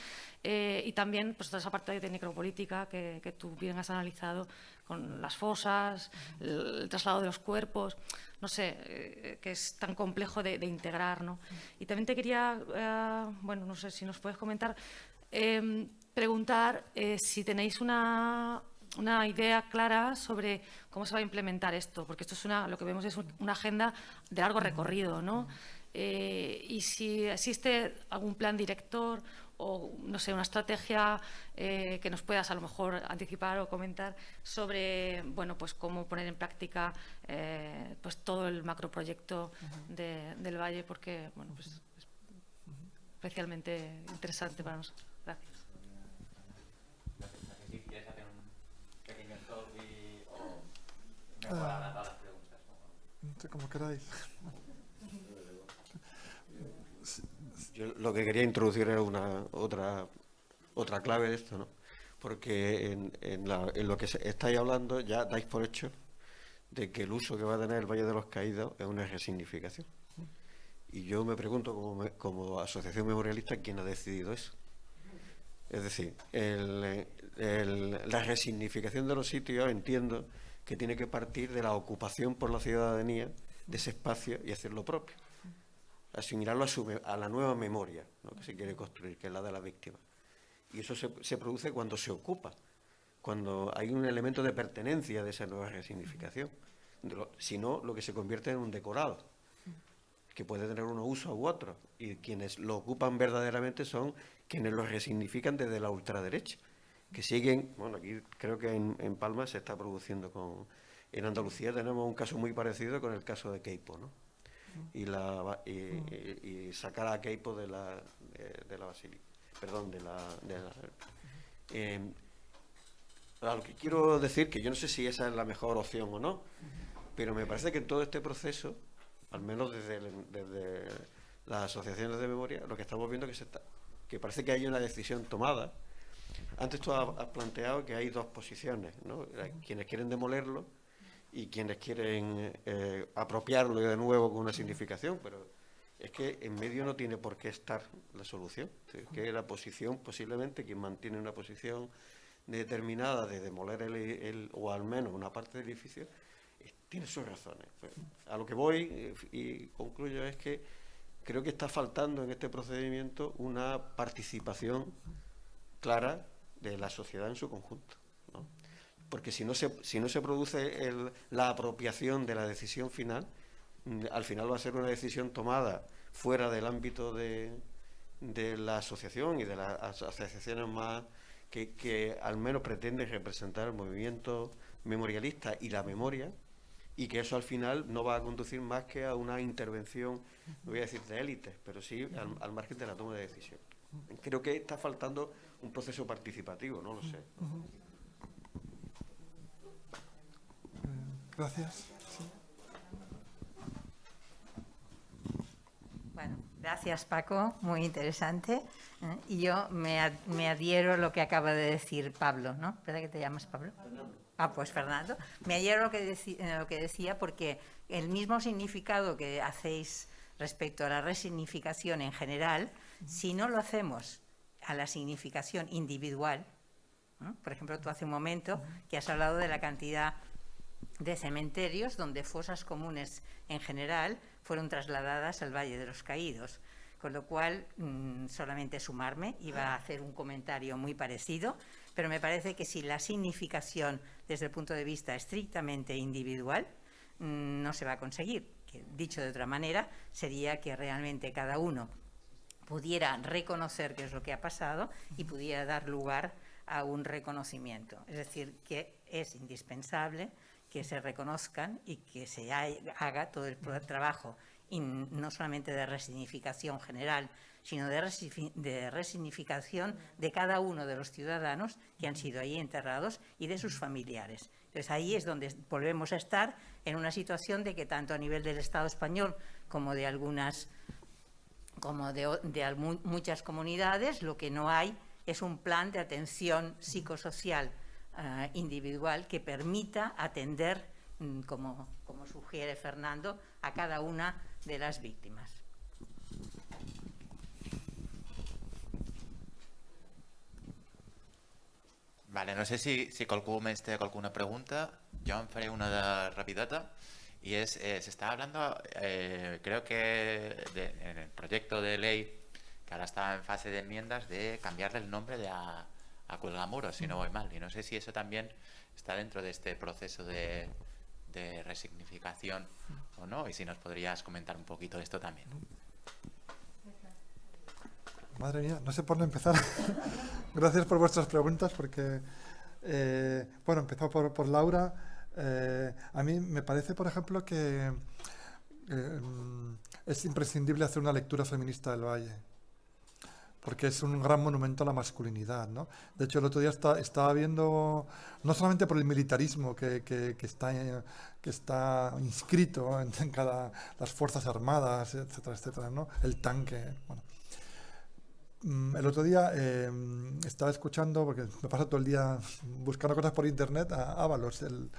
y también pues, toda esa parte de necropolítica que tú bien has analizado con las fosas, el traslado de los cuerpos, no sé, que es tan complejo de integrar, ¿no? Y también te quería, bueno, no sé si nos puedes comentar, preguntar si tenéis una idea clara sobre cómo se va a implementar esto, porque esto es lo que vemos es una agenda de largo recorrido, ¿no? Y si existe algún plan director o, no sé, una estrategia que nos puedas a lo mejor anticipar o comentar sobre, bueno, pues cómo poner en práctica pues todo el macroproyecto del Valle, porque, bueno, pues es especialmente interesante para nosotros. Gracias. No sé, como queráis. Yo lo que quería introducir era otra clave de esto, ¿no? Porque en lo que estáis hablando ya dais por hecho de que el uso que va a tener el Valle de los Caídos es una resignificación. Y yo me pregunto, como asociación memorialista, ¿quién ha decidido eso? Es decir, la resignificación de los sitios, entiendo que tiene que partir de la ocupación por la ciudadanía de ese espacio y hacer lo propio. Asimilarlo a la nueva memoria, ¿no?, que se quiere construir, que es la de la víctima. Y eso se produce cuando se ocupa, cuando hay un elemento de pertenencia de esa nueva resignificación. sino lo que se convierte en un decorado, que puede tener unos usos u otros, y quienes lo ocupan verdaderamente son quienes lo resignifican desde la ultraderecha, que siguen, bueno, aquí creo que en Palma se está produciendo en Andalucía tenemos un caso muy parecido con el caso de Queipo, ¿no? Y sacar a Queipo de la basílica, perdón, lo que quiero decir, que yo no sé si esa es la mejor opción o no, pero me parece que en todo este proceso, al menos desde las asociaciones de memoria, lo que estamos viendo que parece que hay una decisión tomada. Antes tú has planteado que hay dos posiciones, ¿no? Quienes quieren demolerlo y quienes quieren apropiarlo de nuevo con una significación, pero es que en medio no tiene por qué estar la solución. Es que la posición, posiblemente, quien mantiene una posición determinada de demoler o al menos una parte del edificio, tiene sus razones. Pues, a lo que voy y concluyo es que creo que está faltando en este procedimiento una participación clara de la sociedad en su conjunto, ¿no? Porque si no se produce la apropiación de la decisión final, al final va a ser una decisión tomada fuera del ámbito de la asociación y de las asociaciones más que al menos pretenden representar el movimiento memorialista y la memoria, y que eso al final no va a conducir más que a una intervención, no voy a decir de élites, pero sí al margen de la toma de decisión. Creo que está faltando un proceso participativo, no lo sé. Gracias. Sí. Bueno, gracias Paco, muy interesante. Y yo me adhiero a lo que acaba de decir Pablo, ¿no? ¿Verdad que te llamas Pablo? Fernando. Ah, pues Fernando. Me adhiero a lo que decía, porque el mismo significado que hacéis respecto a la resignificación en general, si no lo hacemos a la significación individual, ¿no? Por ejemplo, tú hace un momento que has hablado de la cantidad de cementerios donde fosas comunes en general fueron trasladadas al Valle de los Caídos, con lo cual solamente sumarme, iba a hacer un comentario muy parecido, pero me parece que si la significación desde el punto de vista estrictamente individual no se va a conseguir, que dicho de otra manera sería que realmente cada uno pudiera reconocer qué es lo que ha pasado y pudiera dar lugar a un reconocimiento, es decir, que es indispensable que se reconozcan y que se haga todo el trabajo, y no solamente de resignificación general, sino de resignificación de cada uno de los ciudadanos que han sido ahí enterrados y de sus familiares. Entonces ahí es donde volvemos a estar en una situación de que tanto a nivel del Estado español como de muchas comunidades, lo que no hay es un plan de atención psicosocial individual que permita atender, como sugiere Fernando, a cada una de las víctimas. Vale, no sé si qualcú més té alguna pregunta. Jo en faré una de rapideta. Y se está hablando, creo que en el proyecto de ley, que ahora está en fase de enmiendas, de cambiarle el nombre a Cuelgamuros, si no voy mal. Y no sé si eso también está dentro de este proceso de resignificación o no, y si nos podrías comentar un poquito de esto también. Madre mía, no sé por dónde empezar. Gracias por vuestras preguntas, porque, bueno, empezó por Laura. A mí me parece, por ejemplo, que es imprescindible hacer una lectura feminista del Valle, porque es un gran monumento a la masculinidad, ¿no? De hecho, el otro día estaba viendo, no solamente por el militarismo que está inscrito en las Fuerzas Armadas, etcétera, etcétera, ¿no? El tanque, bueno. El otro día estaba escuchando, porque me paso todo el día buscando cosas por internet, a Ábalos, el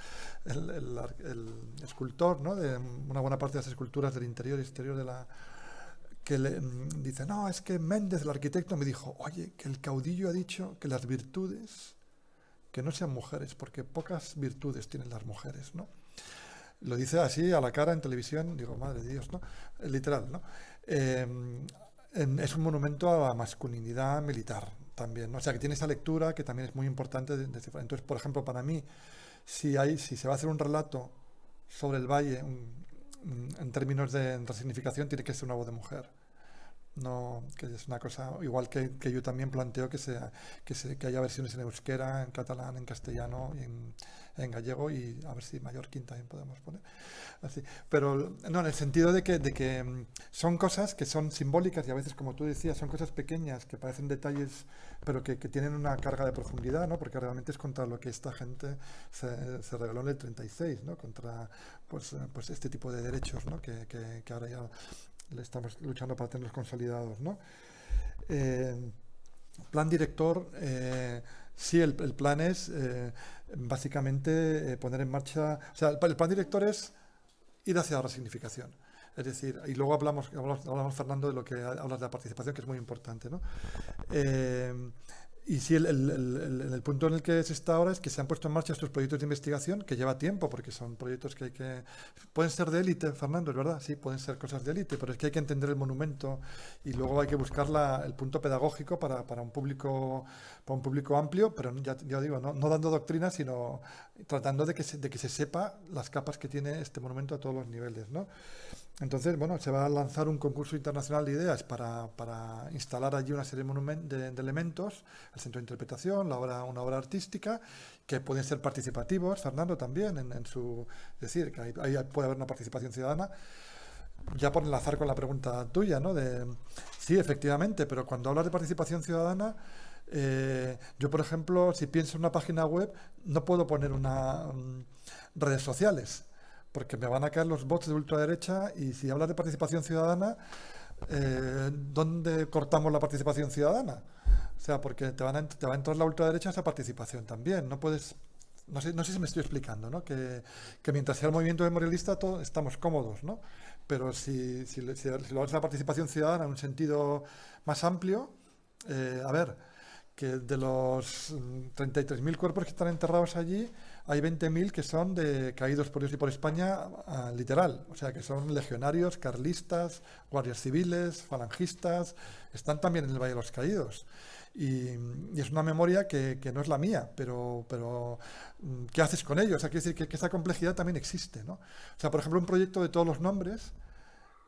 escultor, ¿no? De una buena parte de las esculturas del interior y exterior de la... que dice, no, es que Méndez, el arquitecto, me dijo, oye, que el caudillo ha dicho que las virtudes, que no sean mujeres, porque pocas virtudes tienen las mujeres, ¿no? Lo dice así a la cara en televisión, digo, madre de Dios, ¿no? Literal, ¿no? Es un monumento a la masculinidad militar también, ¿no? O sea, que tiene esa lectura que también es muy importante. Entonces, por ejemplo, para mí, si se va a hacer un relato sobre el valle, en términos de resignificación, tiene que ser una voz de mujer. No, que es una cosa, igual que yo también planteo que haya versiones en euskera, en catalán, en castellano y en gallego, y a ver si mallorquín también podemos poner. Así. Pero no, en el sentido de que son cosas que son simbólicas y a veces, como tú decías, son cosas pequeñas que parecen detalles, pero que tienen una carga de profundidad, ¿no? Porque realmente es contra lo que esta gente se rebeló en el 36, ¿no? Contra pues este tipo de derechos, ¿no? Que ahora ya le estamos luchando para tenerlos consolidados, ¿no? Plan director, sí, el plan es básicamente poner en marcha, o sea, el plan director es ir hacia la resignificación. Es decir, y luego hablamos Fernando, de lo que hablas de la participación, que es muy importante, ¿no? Y sí, el punto en el que se está ahora es que se han puesto en marcha estos proyectos de investigación, que lleva tiempo, porque son proyectos que pueden ser de élite, Fernando, es verdad, sí, pueden ser cosas de élite, pero es que hay que entender el monumento y luego hay que buscar el punto pedagógico para un público amplio, pero ya digo, no dando doctrina, sino tratando de que se sepa las capas que tiene este monumento a todos los niveles, ¿no? Entonces, bueno, se va a lanzar un concurso internacional de ideas para instalar allí una serie de elementos, el centro de interpretación, una obra artística, que pueden ser participativos, Fernando, también, es decir, que ahí puede haber una participación ciudadana. Ya por enlazar con la pregunta tuya, ¿no? Sí, efectivamente, pero cuando hablas de participación ciudadana, yo, por ejemplo, si pienso en una página web, no puedo poner redes sociales, porque me van a caer los bots de ultraderecha, y si hablas de participación ciudadana, ¿dónde cortamos la participación ciudadana? O sea, porque te va a entrar la ultraderecha esa participación también. No puedes, no sé si me estoy explicando, ¿no? Que mientras sea el movimiento memorialista todos estamos cómodos, ¿no? Pero si lo hablas de la participación ciudadana en un sentido más amplio, a ver, que de los 33.000 cuerpos que están enterrados allí, hay 20.000 que son caídos por Dios y por España, literal. O sea, que son legionarios, carlistas, guardias civiles, falangistas, están también en el Valle de los Caídos. Y es una memoria que no es la mía, pero ¿qué haces con ellos? O sea, quiere decir que esa complejidad también existe, ¿no? O sea, por ejemplo, un proyecto de todos los nombres,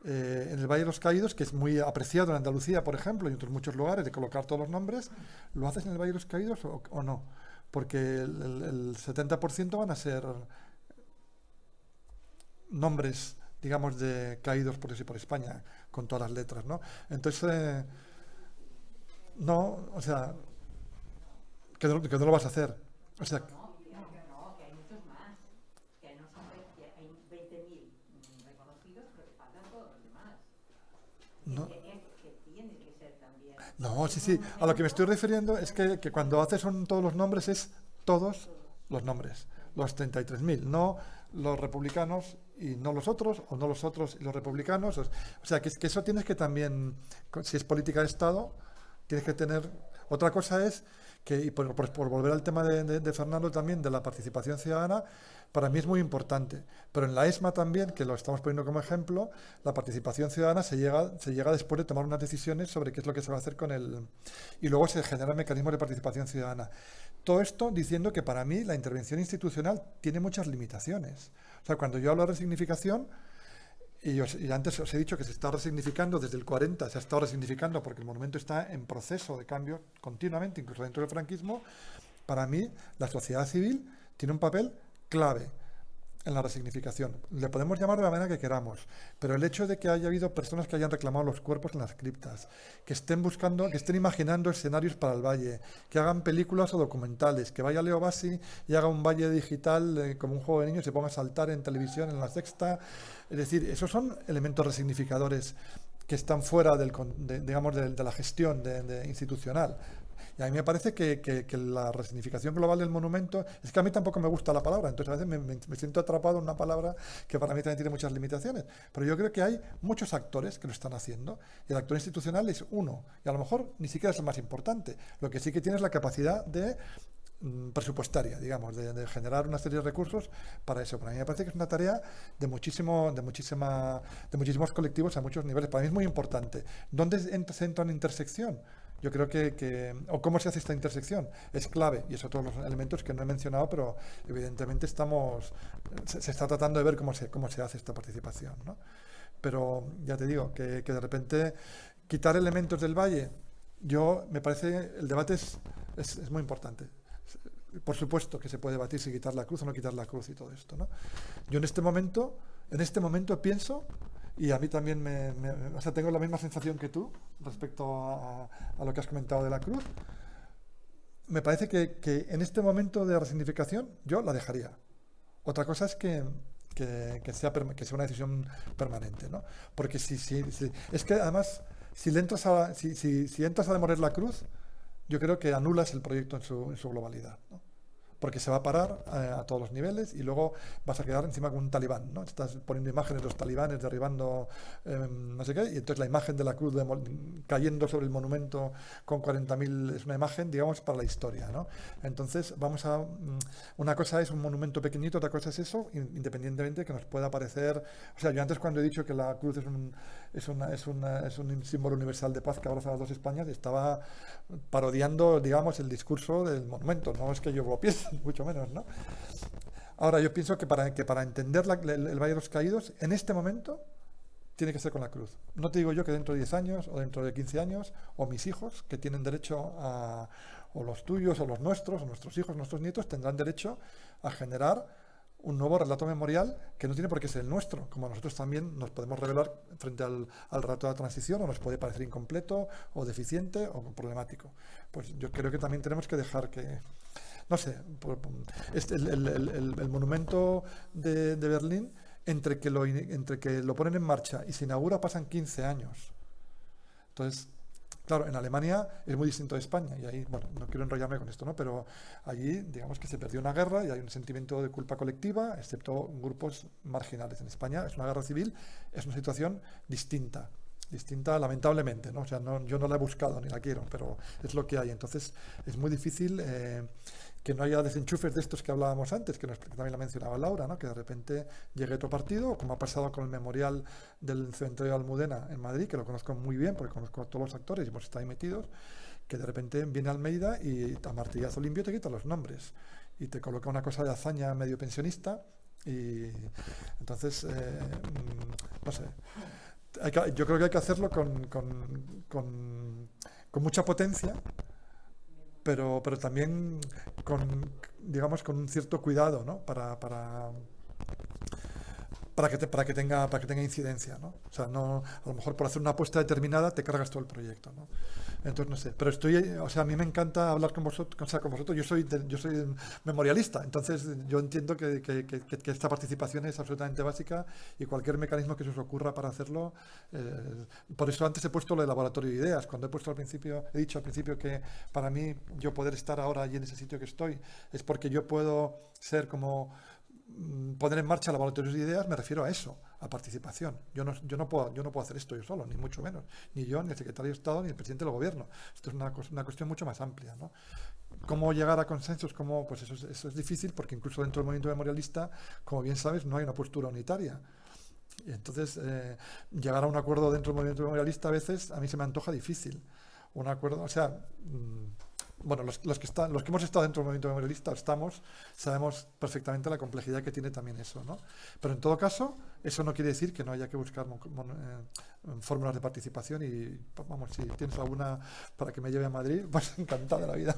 en el Valle de los Caídos, que es muy apreciado en Andalucía, por ejemplo, y en otros muchos lugares, de colocar todos los nombres, ¿lo haces en el Valle de los Caídos o no? Porque el 70% van a ser nombres, digamos, de caídos por Dios y por España, con todas las letras, ¿no? Entonces, no, o sea, que no lo vas a hacer. O sea, No, que hay muchos más. Que no son que hay 20.000 reconocidos, pero que faltan todos los demás. no. Que tiene que ser también. No, sí. A lo que me estoy refiriendo es que cuando haces todos los nombres es todos los nombres, los 33.000, no los republicanos y no los otros, o no los otros y los republicanos. O sea, que eso tienes que también, si es política de Estado, tienes que tener. Otra cosa es que, y por volver al tema de Fernando también, de la participación ciudadana, para mí es muy importante. Pero en la ESMA también, que lo estamos poniendo como ejemplo, la participación ciudadana se llega después de tomar unas decisiones sobre qué es lo que se va a hacer con el. Y luego se generan mecanismos de participación ciudadana. Todo esto diciendo que para mí la intervención institucional tiene muchas limitaciones. O sea, cuando yo hablo de resignificación, y antes os he dicho que se está resignificando desde el 40, se ha estado resignificando porque el monumento está en proceso de cambio continuamente, incluso dentro del franquismo. Para mí, la sociedad civil tiene un papel clave en la resignificación. Le podemos llamar de la manera que queramos, pero el hecho de que haya habido personas que hayan reclamado los cuerpos en las criptas, que estén imaginando escenarios para el valle, que hagan películas o documentales, que vaya Leo Bassi y haga un valle digital como un juego de niños y se ponga a saltar en televisión en La Sexta. Es decir, esos son elementos resignificadores que están fuera de la gestión institucional. Y a mí me parece que la resignificación global del monumento, es que a mí tampoco me gusta la palabra, entonces a veces me siento atrapado en una palabra que para mí también tiene muchas limitaciones, pero yo creo que hay muchos actores que lo están haciendo, y el actor institucional es uno, y a lo mejor ni siquiera es el más importante. Lo que sí que tiene es la capacidad presupuestaria, digamos, de generar una serie de recursos para eso. Para mí me parece que es una tarea de muchísimos colectivos a muchos niveles. Para mí es muy importante. ¿Dónde se entra en intersección? Yo creo o cómo se hace esta intersección, es clave, y eso todos los elementos que no he mencionado, pero evidentemente se está tratando de ver cómo se hace esta participación, ¿no? Pero ya te digo, que de repente quitar elementos del valle, me parece, el debate es muy importante. Por supuesto que se puede debatir si quitar la cruz o no quitar la cruz y todo esto, ¿no? Yo en este momento pienso, y a mí también o sea, tengo la misma sensación que tú respecto a lo que has comentado de la cruz. Me parece que en este momento de resignificación yo la dejaría. Otra cosa es que sea una decisión permanente, ¿no? Porque es que además si entras a demoler la cruz, yo creo que anulas el proyecto en su globalidad, ¿no? Porque se va a parar a todos los niveles y luego vas a quedar encima con un talibán, ¿no? Estás poniendo imágenes de los talibanes derribando no sé qué, y entonces la imagen de la cruz cayendo sobre el monumento con 40.000 es una imagen, digamos, para la historia, ¿no? Entonces una cosa es un monumento pequeñito, otra cosa es eso, independientemente que nos pueda parecer. O sea, yo antes, cuando he dicho que la cruz es un símbolo universal de paz que abraza a las dos Españas, estaba parodiando, digamos, el discurso del monumento. No es que yo lo piense, mucho menos, ¿no? Ahora, yo pienso que para entender el Valle de los Caídos, en este momento, tiene que ser con la cruz. No te digo yo que dentro de 10 años, o dentro de 15 años, o mis hijos, que tienen derecho o los tuyos, o los nuestros, o nuestros hijos, nuestros nietos, tendrán derecho a generar un nuevo relato memorial que no tiene por qué ser el nuestro, como nosotros también nos podemos revelar frente al relato de la transición, o nos puede parecer incompleto, o deficiente, o problemático. Pues yo creo que también tenemos que dejar que, no sé, el monumento de Berlín, entre que lo ponen en marcha y se inaugura pasan 15 años. Entonces, claro, en Alemania es muy distinto de España, y ahí, bueno, no quiero enrollarme con esto, ¿no? Pero allí, digamos que se perdió una guerra y hay un sentimiento de culpa colectiva, excepto grupos marginales. En España es una guerra civil, es una situación distinta lamentablemente, ¿no? O sea, yo no la he buscado ni la quiero, pero es lo que hay. Entonces, es muy difícil que no haya desenchufes de estos que hablábamos antes, que también la mencionaba Laura, ¿no? Que de repente llegue otro partido, como ha pasado con el memorial del cementerio de Almudena en Madrid, que lo conozco muy bien porque conozco a todos los actores y hemos estado ahí metidos, que de repente viene Almeida y a martillazo limpio te quita los nombres y te coloca una cosa de hazaña medio pensionista, y entonces, no sé. Yo creo que hay que hacerlo con mucha potencia, pero también digamos, con un cierto cuidado, ¿no? Para que tenga incidencia, ¿no? O sea, no, a lo mejor por hacer una apuesta determinada te cargas todo el proyecto, ¿no? Entonces, no sé, pero o sea, a mí me encanta hablar con vosotros, yo soy memorialista, entonces yo entiendo que esta participación es absolutamente básica, y cualquier mecanismo que se os ocurra para hacerlo, por eso antes he puesto lo de laboratorio de ideas, cuando he dicho al principio que para mí yo poder estar ahora allí en ese sitio que estoy, es porque yo puedo ser como poner en marcha laboratorios de ideas, me refiero a eso, a participación. Yo no puedo hacer esto yo solo, ni mucho menos, ni yo, ni el secretario de Estado, ni el presidente del gobierno. Esto es una cuestión mucho más amplia, ¿no? ¿Cómo llegar a consensos? Pues eso es difícil, porque incluso dentro del movimiento memorialista, como bien sabes, no hay una postura unitaria. Y entonces, llegar a un acuerdo dentro del movimiento memorialista a veces a mí se me antoja difícil. Un acuerdo, o sea, bueno, los que hemos estado dentro del movimiento memorialista sabemos perfectamente la complejidad que tiene también eso, ¿no? Pero en todo caso, eso no quiere decir que no haya que buscar fórmulas de participación, y vamos, si tienes alguna para que me lleve a Madrid, pues encantado de la vida.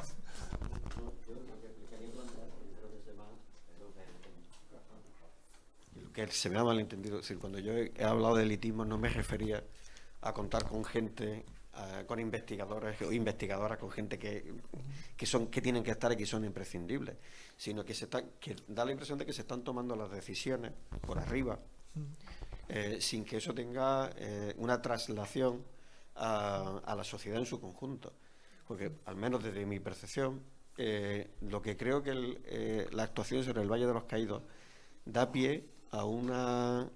Que se me ha malentendido, es decir, cuando yo he hablado de elitismo no me refería a contar con gente, con investigadores o investigadoras, con gente que tienen que estar y que son imprescindibles, sino que da la impresión de que se están tomando las decisiones por arriba, sin que eso tenga una traslación a la sociedad en su conjunto. Porque, al menos desde mi percepción, lo que creo que la actuación sobre el Valle de los Caídos da pie a un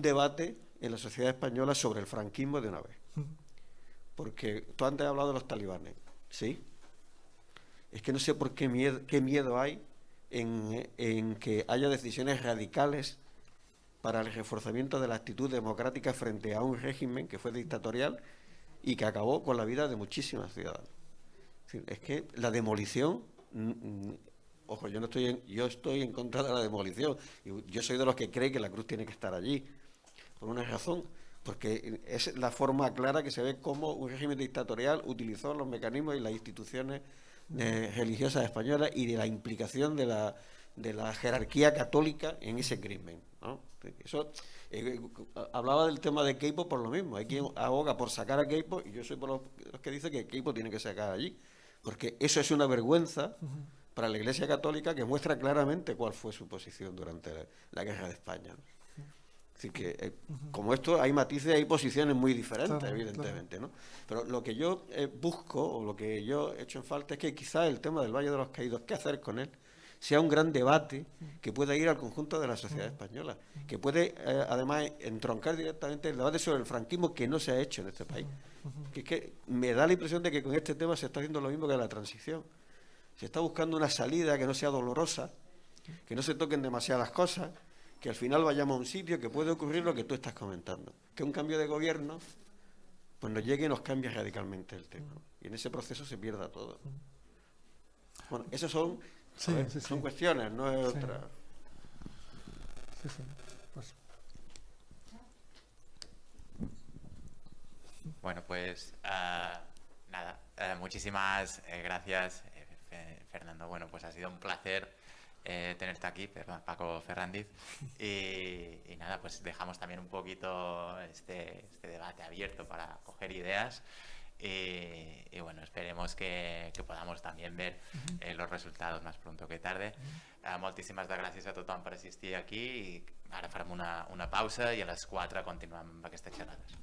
debate en la sociedad española sobre el franquismo de una vez. Porque tú antes has hablado de los talibanes, ¿sí? Es que no sé por qué miedo hay en que haya decisiones radicales para el reforzamiento de la actitud democrática frente a un régimen que fue dictatorial y que acabó con la vida de muchísimas ciudadanos. Es que la demolición, ojo, yo estoy en contra de la demolición, y yo soy de los que cree que la cruz tiene que estar allí, por una razón, porque es la forma clara que se ve cómo un régimen dictatorial utilizó los mecanismos y las instituciones religiosas españolas y de la implicación de la jerarquía católica en ese crimen, ¿no? Eso, hablaba del tema de Queipo por lo mismo. Hay quien aboga por sacar a Queipo, y yo soy por los que dicen que Queipo tiene que sacar allí, porque eso es una vergüenza para la Iglesia Católica, que muestra claramente cuál fue su posición durante la Guerra de España, ¿no? Así que, como esto, hay matices, hay posiciones muy diferentes, claro, evidentemente, claro, ¿no? Pero lo que yo busco, o lo que yo he hecho en falta, es que quizás el tema del Valle de los Caídos, qué hacer con él, sea un gran debate que pueda ir al conjunto de la sociedad española, que puede, además, entroncar directamente el debate sobre el franquismo, que no se ha hecho en este país. Que es que me da la impresión de que con este tema se está haciendo lo mismo que la transición. Se está buscando una salida que no sea dolorosa, que no se toquen demasiadas cosas, que al final vayamos a un sitio que puede ocurrir lo que tú estás comentando, que un cambio de gobierno pues nos llegue y nos cambie radicalmente el tema, y en ese proceso se pierda todo. Bueno, esas son, son cuestiones, no es otra. Sí, sí. Pues. Bueno, pues nada, muchísimas gracias, Fernando. Bueno, pues ha sido un placer tenerte aquí, Paco Ferrandiz, y nada, pues dejamos también un poquito este debate abierto para coger ideas, y bueno, esperemos que podamos también ver los resultados más pronto que tarde. Moltíssimes gràcies a tothom per assistir aquí, i ara farem una pausa i a les 4 continuem amb aquestes xerrades.